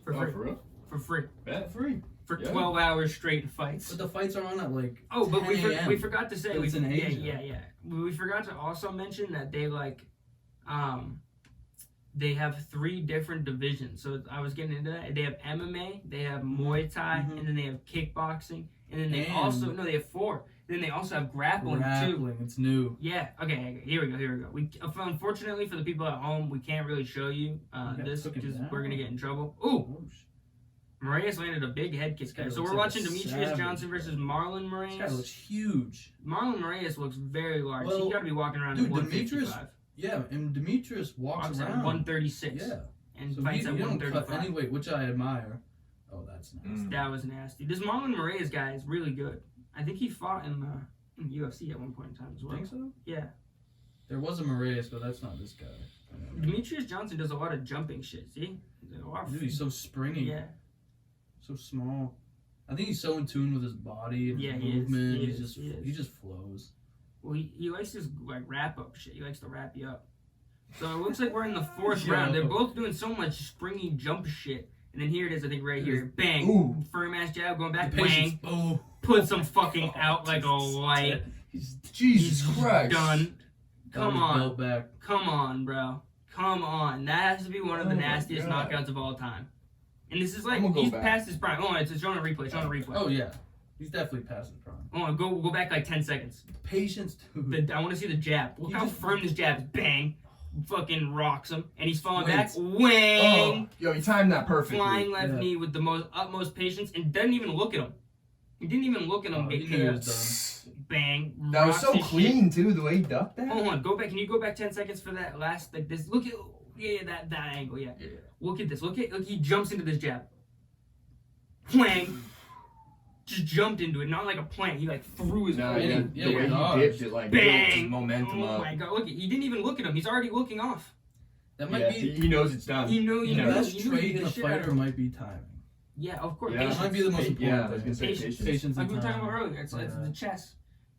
For Oh, free. for real? For free. Bet free. For Yeah. 12 hours straight fights. But the fights are on at like Oh, but 10 a.m. we forgot to say But it's in yeah, Asia. yeah. We forgot to also mention that they they have 3 different divisions. So I was getting into that. They have MMA, they have Muay Thai, Mhm. and then they have kickboxing, and then they And- they have 4. Then they also have grappling too. grappling. It's new. Yeah. Okay. Here we go. We unfortunately for the people at home, we can't really show you Yeah, this took him because down. we're gonna get in trouble. Ooh, Oh, sh- Moraes landed a big head kick guy there. So looks we're like watching a Demetrius savage, Johnson versus bro. Marlon This guy Moraes. looks huge. Marlon Moraes looks very large. Well, He's got to be walking around dude, at 155. Demetrius Yeah, and Demetrius walks Walks at around. 136. Yeah. And So fights he at don't cut 135. any weight, which I admire. Oh, that's nice. Mm. That was nasty. This Marlon Moraes guy is really good. I think he fought in UFC at one point in time as well. Think so? Yeah. There was a Moraes, but that's not this guy. Demetrius Johnson does a lot of jumping shit. See? He's a lot of- Dude, he's so springy. Yeah. So small. I think he's so in tune with his body and Yeah, his he is. movement. He He's is. just He is. he just flows. Well, he likes to like wrap up shit. He likes to wrap you up. So it looks like we're in the 4th Yeah. round. They're both doing so much springy jump shit. And then here it is, I think, right here. Bang. Ooh. Firm ass jab, going back. The patience. Bang. Oh. Put some fucking out like a light. He's Jesus He's Christ. done. got Come his on. belt back. Come on, bro. Come on. That has to be one of the Oh my nastiest God. knockouts of all time. And this is like, I'm gonna go he's back. past his prime. Oh, it's showing a replay. Showing a replay. Oh yeah, he's definitely past his prime. Oh, go back like 10 seconds. Patience, dude. I want to see the jab. Look He how just- firm this jab is. Bang. Fucking rocks him. And he's falling Wait. back. Oh, Wang. yo, he timed that perfectly. Flying left Yeah. knee with the utmost patience and doesn't even look at him. He didn't even look at him. Oh, he Big knew he jab. was Bang. That was rocks so his shit. clean too, the way he ducked that. Hold on, go back. Can you go back 10 seconds for that last, like this? Look at, yeah, that angle, yeah. Yeah. Look at this. Look, he jumps into this jab. Plang. Just jumped into it, not like a plant. He like threw his No, foot yeah, in. yeah, the way yeah. he dipped it, like built his Bang. momentum Oh up. my god, look, he didn't even look at him. He's already looking off. That might Yeah, be he knows it's done. He knew, He you the know, knows. best you knew trait the in a shit out of fighter him. might be timing. Yeah, of course. Yeah. Patience. That might be the most Yeah, important I was gonna say thing. Patience. Patience Like and we were talking time. about earlier, it's Yeah. the chess.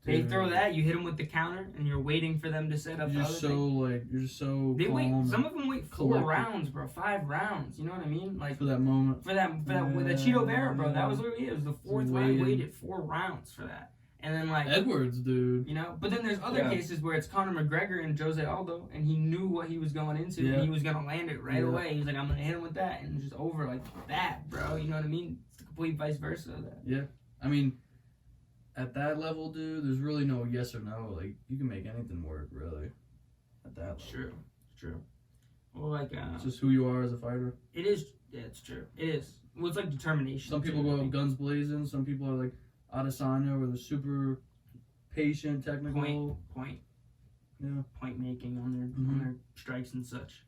They Dude. throw that, you hit them with the counter, and you're waiting for them to set up the You're other so thing. like you're just so They wait. calm Some of them wait 4 collected. rounds, bro. 5 rounds. You know what I mean? Like for that moment. with that with the Cheeto Vera, bro. That was literally it. It was the 4th round. Waiting. Waited 4 rounds for that, and then like Edwards, dude. you know. But then there's other Yeah. cases where it's Conor McGregor and Jose Aldo, and he knew what he was going into, Yeah. and he was gonna land it right Yeah. away. He was like, I'm gonna hit him with that, and it's just over like that, bro. You know what I mean? It's the complete vice versa of that. I mean, at that level, dude, there's really no yes or no. Like you can make anything work, really. At that level. True. True. Well, like It's just who you are as a fighter. it is. Yeah, it's true. It is. Well, it's like determination. Some people too, I go think. guns blazing. Some people are like Adesanya, where they're super patient, technical. Point. Yeah. Point making on their Mhm. strikes and such.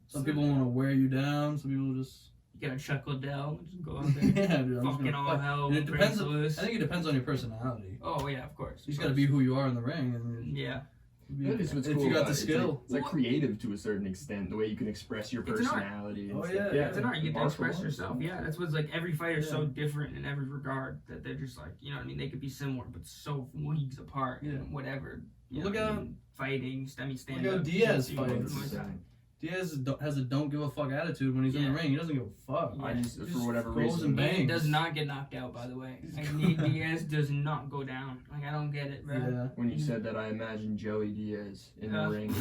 Some people want to wear you down. Some people just You gotta chuckle down and just go out there. yeah, dude. I'm just Fucking gonna all fight. hell. And it depends. breaks loose. I think it depends on your personality. Oh yeah, of course. You just gotta be who you are in the ring, and Yeah. That is what's if cool you got about the it. skill. It's like creative to a certain extent, the way you can express your It's an art. personality. and Oh, stuff. yeah. It's an art. You get to Martial express arts. yourself. Yeah, that's what's like. Every fighter's so Yeah. different in every regard that they're just like, you know what I mean? They could be similar, but so leagues apart Yeah. and whatever. You Look know what I out- mean? Fighting, stand Look how up. Diaz jiu-jitsu, fights. Muay Thai. Diaz has a don't give a fuck attitude when he's in the Yeah. ring. He doesn't give a fuck. I just, He for whatever goes reason, and bangs. He does not get knocked out, by the way. Like, Nate Diaz does not go down. Like, I don't get it, bro. Yeah. when you said that, I imagined Joey Diaz in Uh. the ring.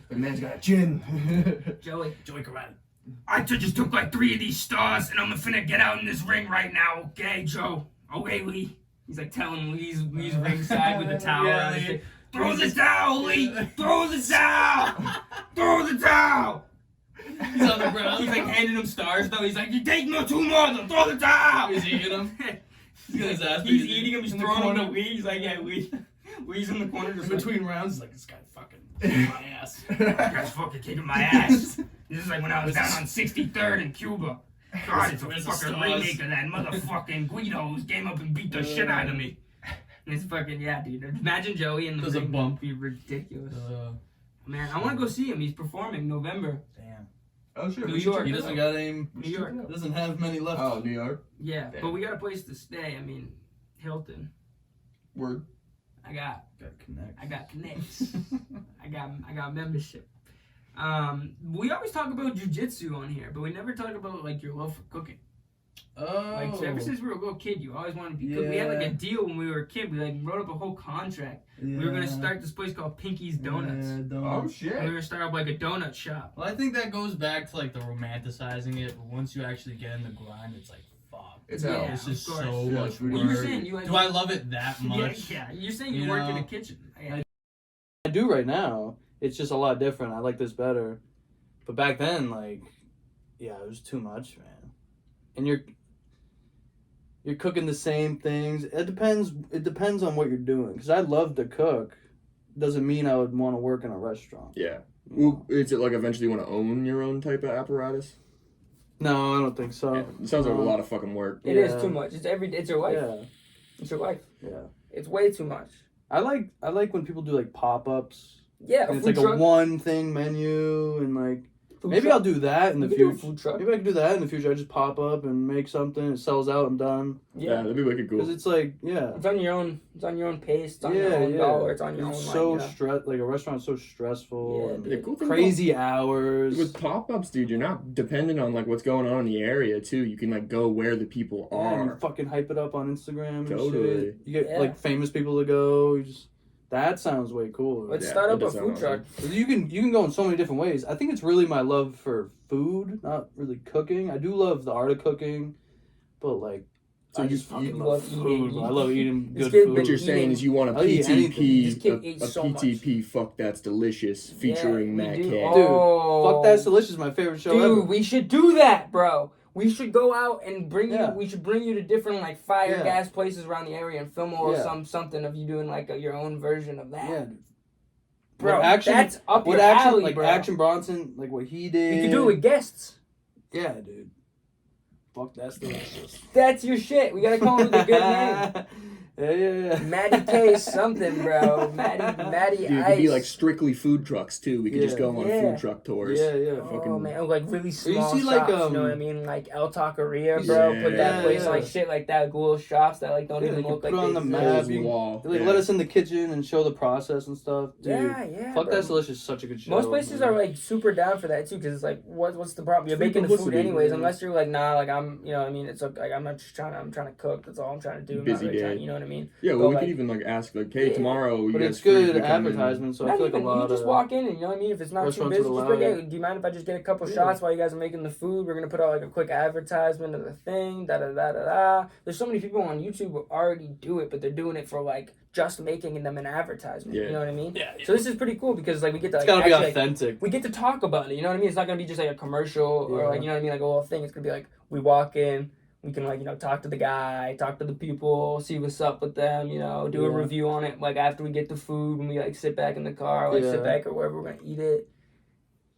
The man's got a chin. Joey. Karate. I just took like 3 of these stars, and I'm finna get out in this ring right now, okay, Joe? Okay, Lee. He's like telling Lee's ringside with the towel. Yeah, around his Lee. neck. Throw the towel, Lee! Throw the towel! Throw the towel! He's on the ground. He's like handing him stars, though. He's like, you take no 2 more, then throw the towel! He's eating them. He's got his ass He's beat eating him, he's in the throwing him corner. to Lee. He's like, yeah, Lee. Lee's in the corner In just like, between rounds, he's like, this guy fucking kicking my ass. you guys fucking kicking my ass. This is like when I was down on 63rd in Cuba. God, it's a Where's the fucking stars? remake of that motherfucking Guido who came up and beat the shit out of me. And it's fucking, yeah, dude. Imagine Joey in the There's a ring. bump. That'd be ridiculous. Uh, Man, I want to go see him. He's performing November. damn. Oh shit. New we should York. check He it doesn't out. got any. New York. Doesn't have many left. Oh, New York. Yeah, Damn. but we got a place to stay. I mean, Hilton. Word. I got Connect. connects. I got membership. We always talk about jujitsu on here, but we never talk about like your love for cooking. Oh. Like so ever since we were a little kid, you always wanted to be cook. We had like a Yeah. deal when we were a kid. We like wrote up a whole contract. We were gonna start this place called Pinky's Donuts. Yeah, Oh donuts. shit. And we were gonna start up like a donut shop. Well, I think that goes back to like the romanticizing it, but once you actually get in the grind, it's like fuck. It's Yeah. hell. It's just of course. so Yeah, much it's really You were work. saying you like, Do I love it that much? Yeah, you're saying you You work in know? the kitchen. Yeah. I do right now. It's just a lot different. I like this better. But back then, like, yeah, it was too much, man. And you're cooking the same things. It depends on what you're doing. Because I love to cook. Doesn't mean I would want to work in a restaurant. Yeah. You know? Well, is it like eventually you want to own your own type of apparatus? No, I don't think so. Yeah. It sounds like a lot of fucking work. It is Yeah. too much. It's your life. Yeah, It's your life. yeah. It's way too much. I like when people do like pop-ups. Yeah, And a it's food like truck. a one thing menu and like Food maybe truck. I'll do that in the You can do a future. food truck. Maybe I can do that in the future. I just pop up and make something. It sells out. I'm done. Yeah, that'd be wicked Because cool. it's like, yeah. It's on your own. It's on your own pace. It's on your own dollar. It's on your It's own. so like, like a restaurant's so stressful Yeah, and The cool thing crazy hours. with pop-ups, dude, you're not dependent on like what's going on in the area too. You can like go where the people Yeah, and you are. fucking hype it up on Instagram and Totally. shit. You get Yeah. like famous people to go. That sounds way cooler. Let's Yeah, start it up a does food sound truck. You can go in so many different ways. I think it's really my love for food, not really cooking. I do love the art of cooking, but like So I you- just fucking you love love food. eating. I love eating This good kid food. What you're eating. saying is you want a I'll eat anything. PTP, This kid a ate so much. PTP fuck that's delicious featuring Yeah, Matt we do. K. Oh. Fuck That's Delicious, my favorite show Dude, ever. we should do that, bro. We should go out and bring Yeah. you. We should bring you to different like fire Yeah. gas places around the area and film or Yeah. something of you doing like your own version of that. Yeah, dude. Bro, What Action- that's up What your action alley, like bro. Action Bronson, like what he did. You can do it with guests. Yeah, dude. Fuck That's Delicious. That's your shit. We gotta call him with a good name. Yeah. Maddie K something, bro. Maddie Dude, it Ice. could be like strictly food trucks too. We could just Yeah. go on Yeah. food truck tours. Yeah. Oh fucking- man, like really small see, shops, like, you know what I mean? Like El Taqueria, bro. Yeah. Put that place Yeah. like shit like that, little shops that like don't Yeah, even they look could like put on they the exist. map. Holes you- in the wall. Like Yeah. let us in the kitchen and show the process and stuff. Dude. Yeah, Fuck bro. That's Delicious is such a good show. Most places man. are like super down for that too, because it's like, what's the problem? You're Free making the food publicity, anyways, yeah. unless you're like, nah, like I'm, you know, what I mean, it's okay, like I'm trying to cook. That's all I'm trying to do. I'm not Busy really day. trying, you know what I mean? Yeah, But, well, we like- could even like ask like, hey, Yeah. tomorrow you But guys it's free good to come in? advertisement, so I Not feel like even, a lot you just of walk in and you know what I mean. If it's not too restaurants busy, would just be like, allow hey, it. do you mind if I just get a couple Yeah. shots while you guys are making the food? We're gonna put out like a quick advertisement of the thing. Da da da da da. There's so many people on YouTube who already do it, but they're doing it for like just making them an advertisement. Yeah. You know what I mean? Yeah. So this is pretty cool because like we get to It's like, gotta be actually, like, authentic. we get to talk about it. You know what I mean? It's not gonna be just like a commercial or Yeah. like you know what I mean, like a whole thing. It's gonna be like we walk in. We can like, you know, talk to the guy, talk to the people, see what's up with them, you know, do a Yeah. review on it, like after we get the food, when we like sit back in the car, like sit Yeah. back or wherever we're gonna eat it.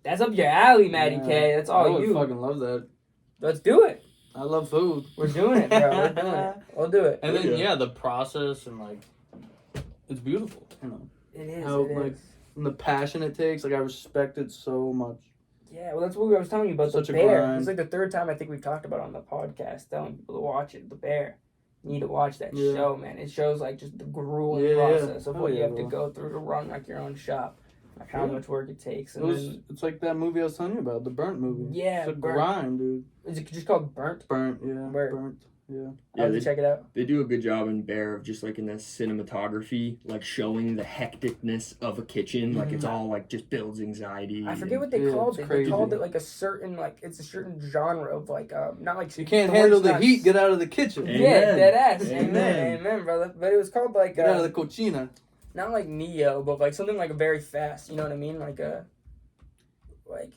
That's up your alley, Maddie Yeah. K. That's I all would you. fucking love that. Let's do it. I love food. We're doing it, bro. We're doing it. We'll do it. And then Yeah. yeah, the process and like it's beautiful, you know. It is. How, it like, is. And the passion it takes, like I respect it so much. Yeah, well, that's what I was telling you about Such the a bear. grind. It's like the third time I think we've talked about it on the podcast, telling people to watch it. The bear. You need to watch that Yeah. show, man. It shows like just the grueling Yeah, process of hell what you yeah, have to bro. go through to run like your own shop, like how Yeah. much work it takes. It And was then, it's like that movie I was telling you about, the Burnt movie. Yeah, It's a Burnt. grind, dude. is it just called Burnt? Burnt, yeah. Burnt. Burnt. Yeah. I'll Yeah, have to they, check it out. they do a good job in Bear of just like in the cinematography, like showing the hecticness of a kitchen. Like it's all like just builds anxiety. I forget what they Yeah, called it's it. They crazy. called it like a certain it's a certain genre of like not like You can't the handle word's the not- heat, get out of the kitchen. Amen. Yeah, dead ass. Amen. Amen, brother. But it was called like Get out of the cochina. not like Neo, but like something like very fast. You know what I mean? Like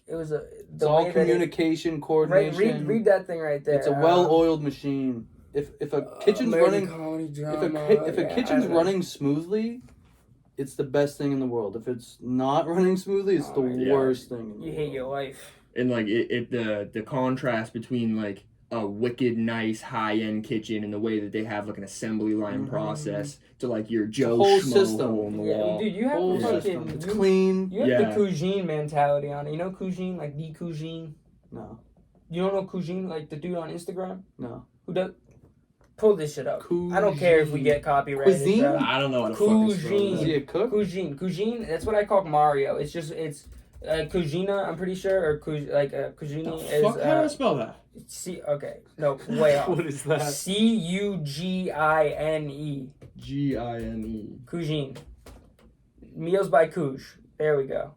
it was a. It's all communication, coordination. Read that thing right there. It's a well-oiled machine. If a kitchen's running, if a kitchen's running smoothly, it's the best thing in the world. If it's not running smoothly, it's the yeah. worst thing. In the You hate your life. And like the contrast between like a wicked nice high end kitchen and the way that they have like an assembly line process to like your Joe whole Schmo system. hole in the Yeah, wall. dude, you have Whole the system. fucking. It's clean. You have Yeah. the cuisine mentality on it. You know cuisine, like the cuisine. No. You don't know Kujin, like the dude on Instagram? No. Who does? Pull this shit up. I don't care if we get copyrighted. Cuisine? Bro. I don't know how to fucking spell Cuisine. Is that. he a cook? Kujin. That's what I call Mario. It's Kujina. I'm pretty sure, or Kujini The is. fuck? How do I spell that? Okay, no, way off. What is that? Cugine. Gine. Kujin. Meals by Kuj. There we go.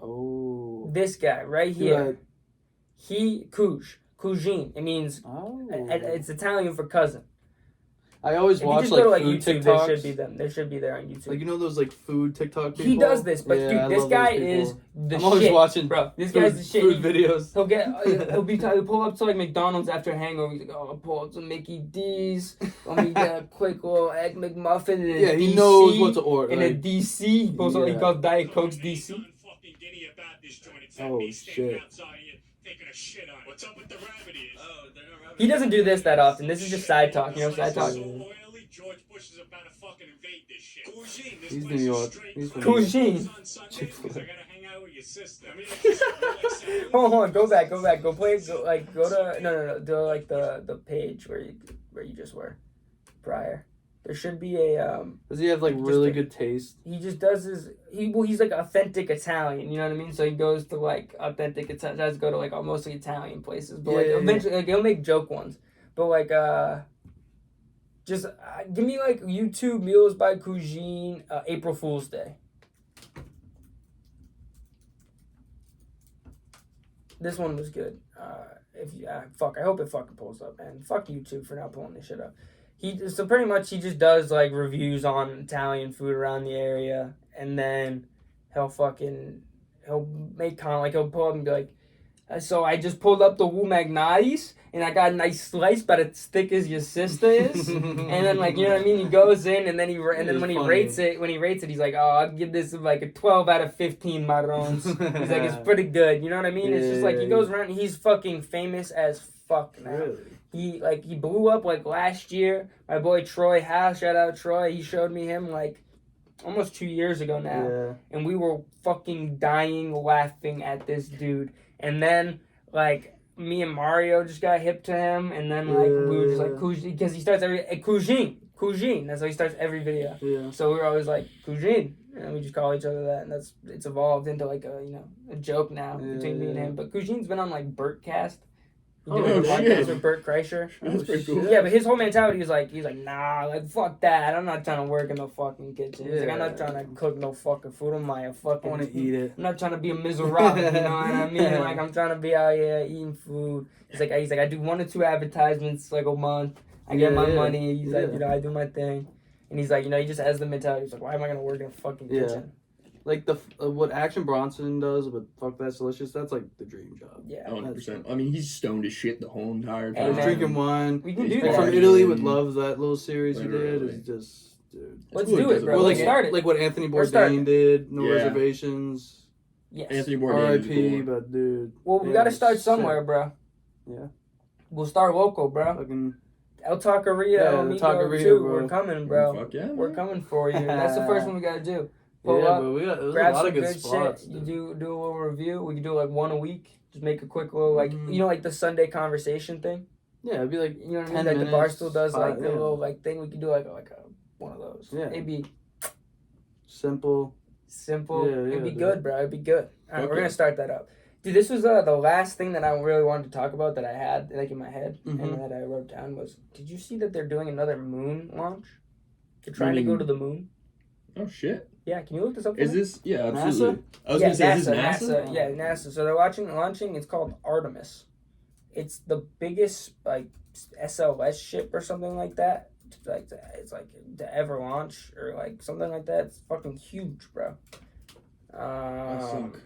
Oh. This guy right here. Kujin. It means Oh. it's Italian for cousin. I always If you watch just like go to food YouTube, TikToks. there should be them. There should be there on YouTube. Like you know those like food TikTok people. He does this, but Yeah, I dude, this love guy those is people. the I'm shit, always watching bro. This food, guy's the shit. food videos. He'll pull up to like McDonald's after a hangover. He's like, "Oh, I'll pull up some Mickey D's. Let me get a quick little egg McMuffin and a Yeah, he DC, knows what to order. and a Like, DC. He pulls up, he Yeah. calls Diet Coke's DC. Oh, shit. What's up with the rabbit ears? Oh, they're not rabbit He doesn't do this that often. This is just side talk, you know, side talk. So oily, George Bush is about to fucking invade this shit. Kujin, this He's place New York. is straight He's from from Kujin. on Sunday because I gotta hang out with your sister. I mean, it's just like saying- Hold on, go back, go play, go to no, do like the page where you just were prior. There should be a Does he have like Just really a- good taste? he just does he's like authentic Italian, you know what I mean? So he goes to like authentic Italian, tries to go to like mostly Italian places, but like Yeah. eventually like he'll make joke ones, but like just give me like YouTube meals by Cuisine April Fool's Day. This one was good. I hope it fucking pulls up, man. Fuck YouTube for not pulling this shit up. So pretty much he just does like reviews on Italian food around the area, and then he'll make comment, like he'll pull up and be like, so I just pulled up the Wu Magnatis and I got a nice slice but it's thick as your sister is. And then like, you know what I mean, he goes in and then when he rates it he's like, oh, I'll give this like a 12 out of 15 marrons. He's like, it's pretty good, you know what I mean? It's just like he goes around and he's fucking famous as fuck now. Really? He blew up like last year. My boy Troy House, shout out Troy, he showed me him like almost 2 years ago now. Yeah. And we were fucking dying laughing at this dude. And then like me and Mario just got hip to him, and then like we were just like because he starts every Kujin. That's how he starts every video. Yeah. So we were always like Kujin, and we just call each other that, and it's evolved into like a joke now between me and him. But Kujin's been on like Bertcast. Oh, Doing a podcast shit. with Bert Kreischer. That's pretty cool. Yeah, but his whole mentality is like, he's like, nah, like, fuck that. I'm not trying to work in the fucking kitchen. He's like, I'm not trying to cook no fucking food. I'm like, I want to eat it. I'm not trying to be a miserable, you know what I mean? Like, I'm trying to be out here eating food. He's like, I do 1 or 2 advertisements like a month. I get my money. He's like, I do my thing. And he's like, he just has the mentality. He's like, why am I going to work in a fucking kitchen? Like what Action Bronson does with Fuck That's Delicious, that's like the dream job. Yeah. 100%. I mean, he's stoned as shit the whole entire And I time. was then- drinking wine. We can do Like, Like that. from Italy with Love, that little series we did Literally. is just, dude. Let's cool do he it, does bro. Or Let's like, start it. like what Anthony We're starting. Bourdain did, No Yeah. Reservations. Yes. Anthony Bourdain is R.I.P. cool. But dude, Well, we yeah, got to start sick. somewhere, bro. Yeah. We'll start local, bro. Fucking El Taqueria, Yeah, El the Amigo Taqueria, too. bro. We're coming, bro. Fuck yeah, We're man. coming for you. That's the first one we got to do. Pull yeah, up, but there's a grab lot some of good good spots. shit. You dude. do a little review. We can do like 1 a week. Just make a quick little like Mhm. like the Sunday conversation thing. Yeah, it'd be like You know what I 10 mean? Like the minutes, Barstool does 5, like the yeah. little like thing. We could do like a one of those. Yeah. It'd be simple. simple. Yeah, It'd be dude. good, bro. It'd be good. All right, Fuck we're yeah. gonna start that up. Dude, this was the last thing that I really wanted to talk about that I had like in my head Mhm. and that I wrote down was, did you see that they're doing another moon launch? They're trying to go Meaning- to the moon. Oh, shit. Yeah, can you look this up for Is me? this? Yeah, absolutely. I was going to say, is this NASA? Yeah, NASA. So they're launching. It's called Artemis. It's the biggest like SLS ship or something like that. It's like to ever launch or like something like that. It's fucking huge, bro. suck.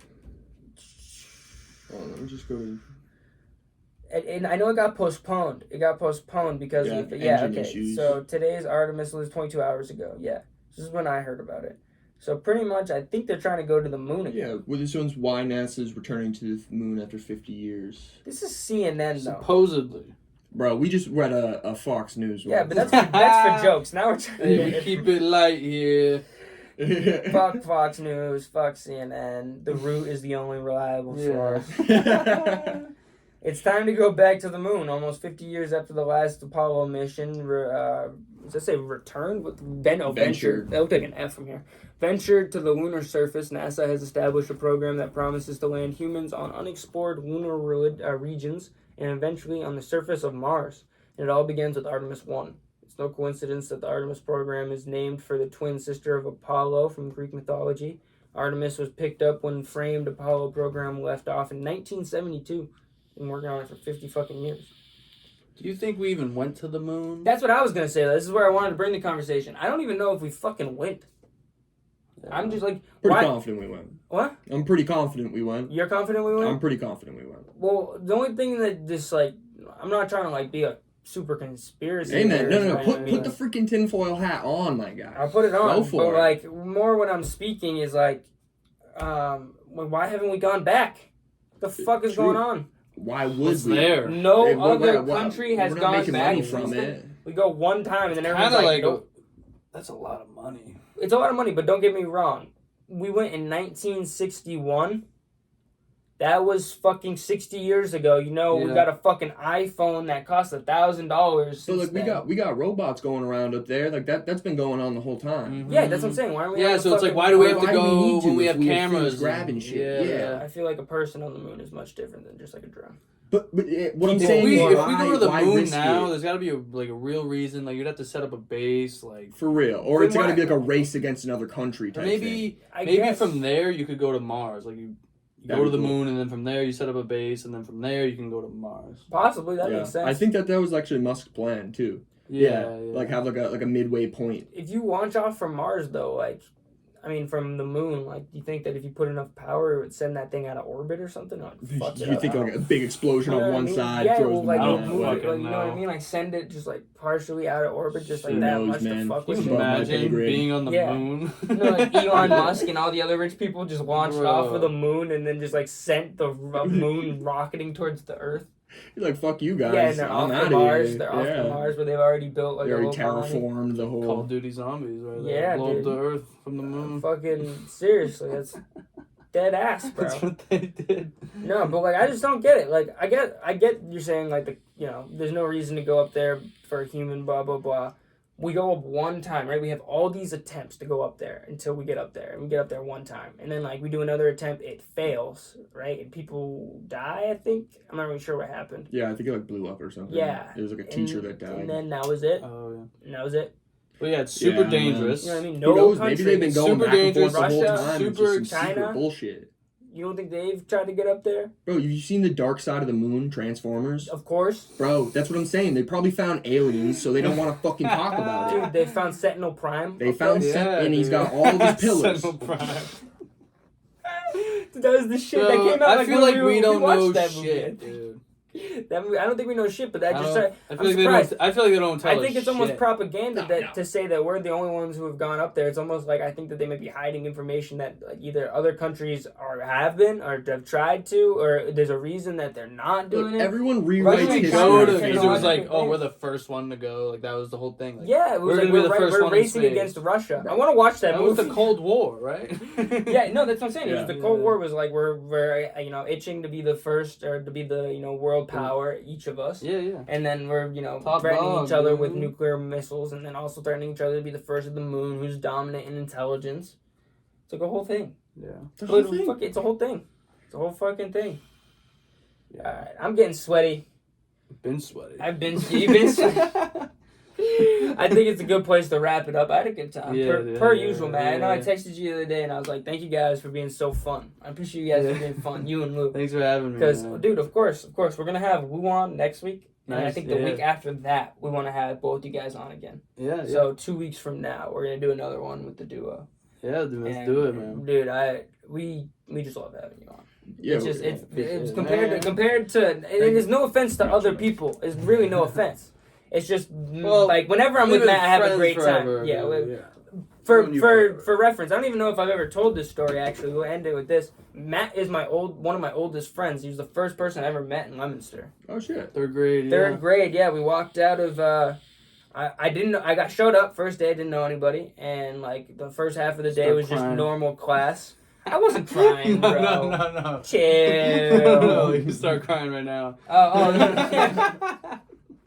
Oh, let me just go to... And I know it got postponed. It got postponed because Yeah, of engine okay. issues. So today's Artemis was 22 hours ago. Yeah, this is when I heard about it. So pretty much, I think they're trying to go to the moon again. Yeah, well, this one's why NASA's returning to the moon after 50 years. This is CNN though. Supposedly. Bro, we just read a Fox News one. Yeah, but that's for jokes. Now we're trying Hey, to we keep it light here. Fuck Fox News, fuck CNN. The Root is the only reliable source. It's time to go back to the moon. Almost 50 years after the last Apollo mission, does it say returned? Ventured. That looked like an F from here. Ventured to the lunar surface, NASA has established a program that promises to land humans on unexplored lunar regions and eventually on the surface of Mars. And it all begins with Artemis 1. It's no coincidence that the Artemis program is named for the twin sister of Apollo from Greek mythology. Artemis was picked up when framed Apollo program left off in 1972. Been working on it for 50 fucking years. Do you think we even went to the moon? That's what I was gonna say. This is where I wanted to bring the conversation. I don't even know if we fucking went. Yeah. I'm just like, Pretty confident we went. What? I'm pretty confident we went. You're confident we went? I'm pretty confident we went. Well, the only thing that just like, I'm not trying to like be a super conspiration. Amen. No. theorist, Put right? the freaking tinfoil hat on, my guy. I'll put it on. Go for but it. like, more when I'm speaking is like, why haven't we gone back? What the fuck is True. going on? Why would What's we? there? No Hey, other country has we're not gone making back money since from then. it. We go one time and then everyone's Kind of like, like, nope. that's a lot of money. It's a lot of money, but don't get me wrong. We went in 1961. That was fucking 60 years ago. You know, we Yeah. got a fucking iPhone that cost $1,000. So like we got robots going around up there. Like that's been going on the whole time. Mhm. Yeah, that's what I'm saying. Why aren't we? Yeah, on so the it's like, fucking- why do we have to Why do we go need to when we if have we have cameras? things grabbing shit? Yeah. I feel like a person on the moon is much different than just like a drone. But what I'm If saying we is, go to the why moon risk now, it? there's got to be a real reason. Like, you'd have to set up a base, like, For real, or Then it's got to why- be like a race against another country or type thing. maybe I maybe guess. from there you could go to Mars. Like, you That'd go to be the cool. moon, and then from there you set up a base, and then from there you can go to Mars. Possibly that Yeah. makes sense. I think that was actually Musk's plan too. Yeah. Like have like a midway point. if you launch off from Mars, though, like, I mean, from the moon, like, do you think that if you put enough power, it would send that thing out of orbit or something? Like, fuck it You up? think like a big explosion You know on what I one mean? side Yeah, throws well, the like, moon I move don't out. it, fucking like, you know what I know. mean? Like, send it just like partially out of orbit, just like Who that knows, much man? to fuck Can with you Above it. my imagine pay grade. being on the Yeah. moon? You know, like Elon Musk and all the other rich people just launched Bro. off of the moon and then just like sent the moon rocketing towards the Earth. You're like fuck you guys. Yeah, and they're I'm off outta to Mars. here. They're off Yeah. to Mars where they've already built like They a already little colony. terraformed the Call whole. of Duty zombies, right there. Yeah, Blow up dude. the Earth from the moon. Fucking seriously, that's dead ass, bro. That's what they did. No, but like I just don't get it. Like I get you're saying like there's no reason to go up there for a human, blah blah blah. We go up one time, right? We have all these attempts to go up there until we get up there, and we get up there one time, and then like we do another attempt, it fails, right? And people die. I think I'm not really sure what happened. Yeah, I think it like blew up or something. Yeah, It was like a teacher that died. And then that was it. Oh yeah. And that was it. But yeah, it's super Yeah, dangerous. You know what I mean? Who No knows? country. Maybe they've been going super back and forth dangerous. the whole Russia, time. It's super just some secret China. bullshit. You don't think they've tried to get up there? Bro, have you seen the Dark Side of the Moon, Transformers? Of course. Bro, that's what I'm saying. They probably found aliens, so they don't want to fucking talk about it. Dude, they found Sentinel Prime. They of found course. and he's got all of his pillars. Sentinel Prime. That was the shit that So, came out. I feel when like we don't watched know that shit, movie. dude. That movie, I don't think we know shit, but that I just. don't- I'm I feel like they surprised. don't. I feel like they don't tell I us think it's almost shit. propaganda No, that no. to say that we're the only ones who have gone up there. It's almost like I think that they may be hiding information that like either other countries have been or have tried to, or there's a reason that they're not doing Look, it. everyone Why rewrites don't we history. China Go to and because all it was that like, thing. oh, we're the first one to go. Like that was the whole thing. Like, Yeah, it was We're like gonna be the first we're one in racing space. against Russia. I want to watch that that was movie. the Cold War, right? Yeah, no, that's what I'm saying. It Yeah. was the Cold War was like we're itching to be the first or to be the world power, each of us. Yeah, yeah. And then we're, Top threatening dog, each other dude. with nuclear missiles and then also threatening each other to be the first of the moon who's dominant in intelligence. It's like a whole thing. Yeah. The whole thing. Fuck, it's a whole thing. It's a whole fucking thing. Alright, I'm getting sweaty. Been sweaty. You've been sweaty. I think it's a good place to wrap it up. I had a good time. Per usual, man. I know I texted you the other day and I was like, thank you guys for being so fun. I appreciate you guys for being fun. You and Luke. Thanks for having me. Because, man. dude, of course, we're going to have Wu on next week. And I Nice, think the yeah. week after that, we want to have both you guys on again. Yeah, So 2 weeks from now, we're going to do another one with the duo. yeah, dude, let's And, do it, man. Dude, we just love having you on. Yeah, It's just, it's appreciate it, compared to, and there's no offense to other people. It's really no offense. It's just, like, whenever I'm with We've been Matt, I have a friends great forever, time. Yeah, dude, For Known you forever. for reference, I don't even know if I've ever told this story. Actually, we'll end it with this. Matt is one of my oldest friends. He was the first person I ever met in Leominster. Oh shit. Third grade. Third grade, yeah. We walked out of I didn't know. I showed up first day, didn't know anybody, and like the first half of the day Start was just crying. normal class. I wasn't crying, no, bro. no. Chill. No, you start crying right now. Oh, yeah.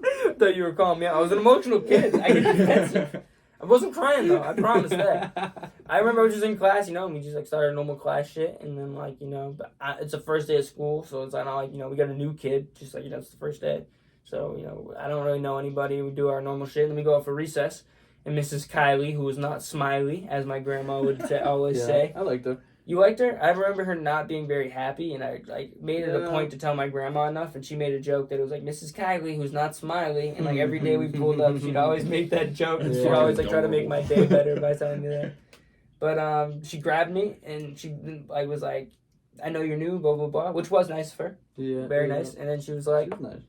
I thought you were calling me out. I was an emotional kid. I get defensive. I wasn't crying though. I promise that. I remember I was just in class, you know, and we just like started normal class shit, and then like, you know, it's the first day of school, so it's not like, you know, we got a new kid, just like, you know, it's the first day, so, you know, I don't really know anybody. We do our normal shit, and then we go out for recess, and Mrs. Kylie, who was not smiley, as my grandma would always say. I liked her. You liked her? I remember her not being very happy, and I like made it a point to tell my grandma enough, and she made a joke that it was like Mrs. Kylie, who's not smiley, and like every day we pulled up, she'd always make that joke, and she'd always like try to make my day better by telling me that. But she grabbed me, and she like was like, "I know you're new, blah blah blah," which was nice of her, very nice. And then she was like, nice.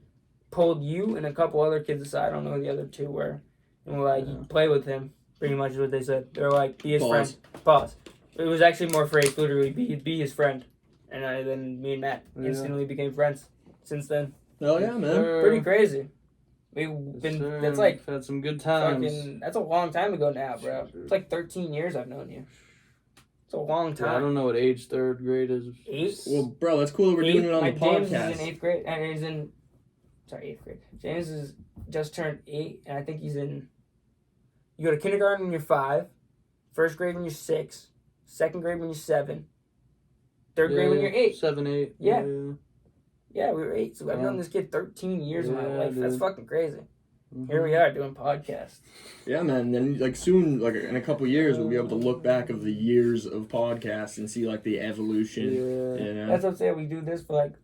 pulled you and a couple other kids aside. I don't know who the other two were, and we're like, "You play with him." Pretty much is what they said. They're like, "Be his friend." Pause. It was actually more phrase, literally, be his friend. And then me and Matt instantly became friends since then. Hell yeah, man. Pretty crazy. That's like, had some good times. that's a long time ago now, bro. It's like 13 years I've known you. It's a long time. Yeah, I don't know what age third grade is. 8? Well, bro, that's cool that we're doing it on the James podcast. is in 8th grade, and he's in, 8th grade. James is just turned 8, and I think he's in, you go to kindergarten when you're 5, first grade when you're 6, second grade when you're 7, third grade when you're 8. 7, 8. Yeah. Yeah, we were 8, so I've known this kid 13 years of my life. Dude. That's fucking crazy. Mm-hmm. Here we are doing podcasts. Yeah, man. Then like soon, like in a couple years, we'll be able to look back of the years of podcasts and see like the evolution. Yeah. You know? That's what I'm saying. We do this for like,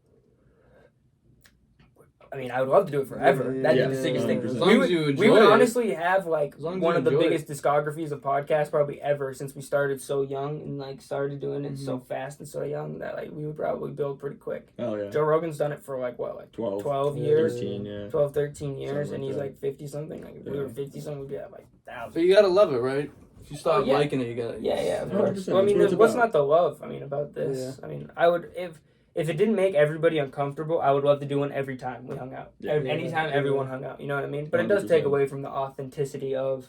I mean, I would love to do it forever. Yeah, That'd yeah, be the sickest thing. As We long as would, you we enjoy would it. honestly have like As long as one you of the enjoy biggest discographies of podcasts probably ever, since we started so young and like started doing it so fast and so young that like we would probably build pretty quick. Oh yeah. Joe Rogan's done it for like what, like 12 years? 13, yeah. 12, 13 years, Something and he's like like 50 something. Like if we were 50 something, we'd be at like But thousands. you gotta love it, right? If you stop yeah. liking it, you gotta. Yeah, of 100%. course. Well, I mean, That's what what's it's not the love? I mean, about this. I mean, I would if it didn't make everybody uncomfortable, I would love to do one every time we hung out. Yeah. Anytime everyone hung out, you know what I mean? But it does 100%. take away from the authenticity of,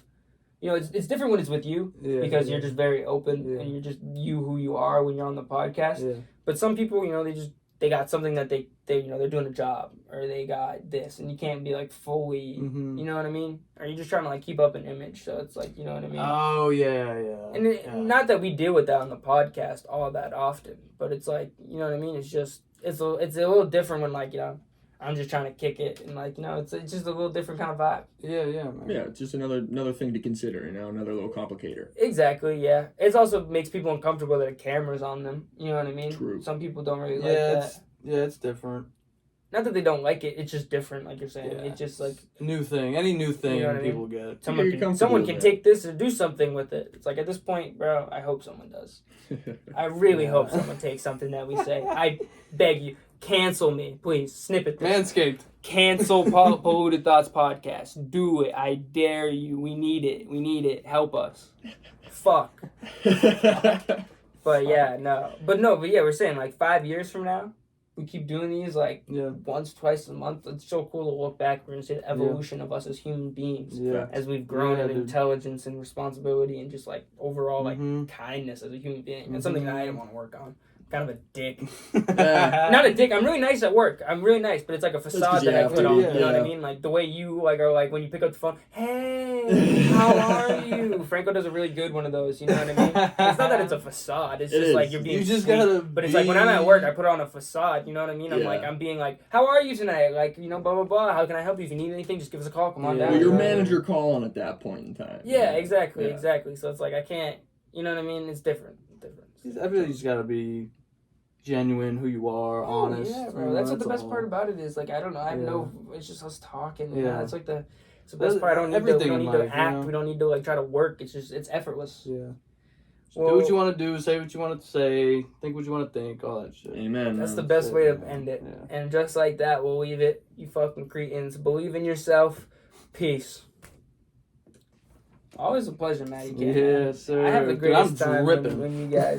you know, it's different when it's with you because you're just very open and you're just you who you are when you're on the podcast. Yeah. But some people, you know, they got something that they you know, they're doing a job or they got this, and you can't be like fully, you know what I mean? Or you're just trying to like keep up an image, so it's like, you know what I mean? Oh yeah. And not that we deal with that on the podcast all that often, but it's like, you know what I mean? It's just it's a little different when like, you know, I'm just trying to kick it and like, you know, it's just a little different kind of vibe. Yeah, man. Yeah, it's just another thing to consider, you know, another little complicator. Exactly, yeah. It also makes people uncomfortable that a camera's on them. You know what I mean? True. Some people don't really like that. It's different. Not that they don't like it, it's just different, like you're saying. Yeah. It's just like New thing. Any new thing You know what I mean? people get. someone can take this and do something with it. It's like at this point, bro, I hope someone does. I really hope someone takes something that we say. I beg you, cancel me, please. Snippet this. Manscaped. Cancel Polluted Thoughts podcast. Do it. I dare you. We need it. We need it. Help us. Fuck. But yeah, no. But yeah, we're saying like 5 years from now, we keep doing these like once, twice a month. It's so cool to look back. We're gonna see the evolution of us as human beings, as we've grown in intelligence and responsibility and just like overall like kindness as a human being. It's something that I didn't want to work on. Kind of a dick. Not a dick. I'm really nice at work. I'm really nice, but it's like a facade that I put on. You know what I mean? Like the way you like are like when you pick up the phone. Hey, how are you? Franco does a really good one of those. You know what I mean? It's not that it's a facade. It's just like you're being. You just sweet. gotta. But it's like when I'm at work, I put on a facade. You know what I mean? I'm like I'm being like, how are you tonight? Like, you know, blah blah blah. How can I help you? If you need anything, just give us a call. Come on down. Well, your manager calling at that point in time. Yeah, exactly. So it's like I can't. You know what I mean? It's different. I feel like you just gotta be genuine, who you are, honest. Yeah, bro. That's what the best part about it is. Like, I don't know. I have no. It's just us talking. Yeah. It's like it's the best part. I don't need to. We don't need to act. You know? We don't need to like try to work. It's just it's effortless. Yeah. Do what you want to do. Say what you want to say. Think what you want to think. All that shit. Amen. That's the best way to end it. Yeah. And just like that, we'll leave it. You fucking cretins. Believe in yourself. Peace. Always a pleasure, Matty. Yes, sir. I have the greatest time dripping. when you guys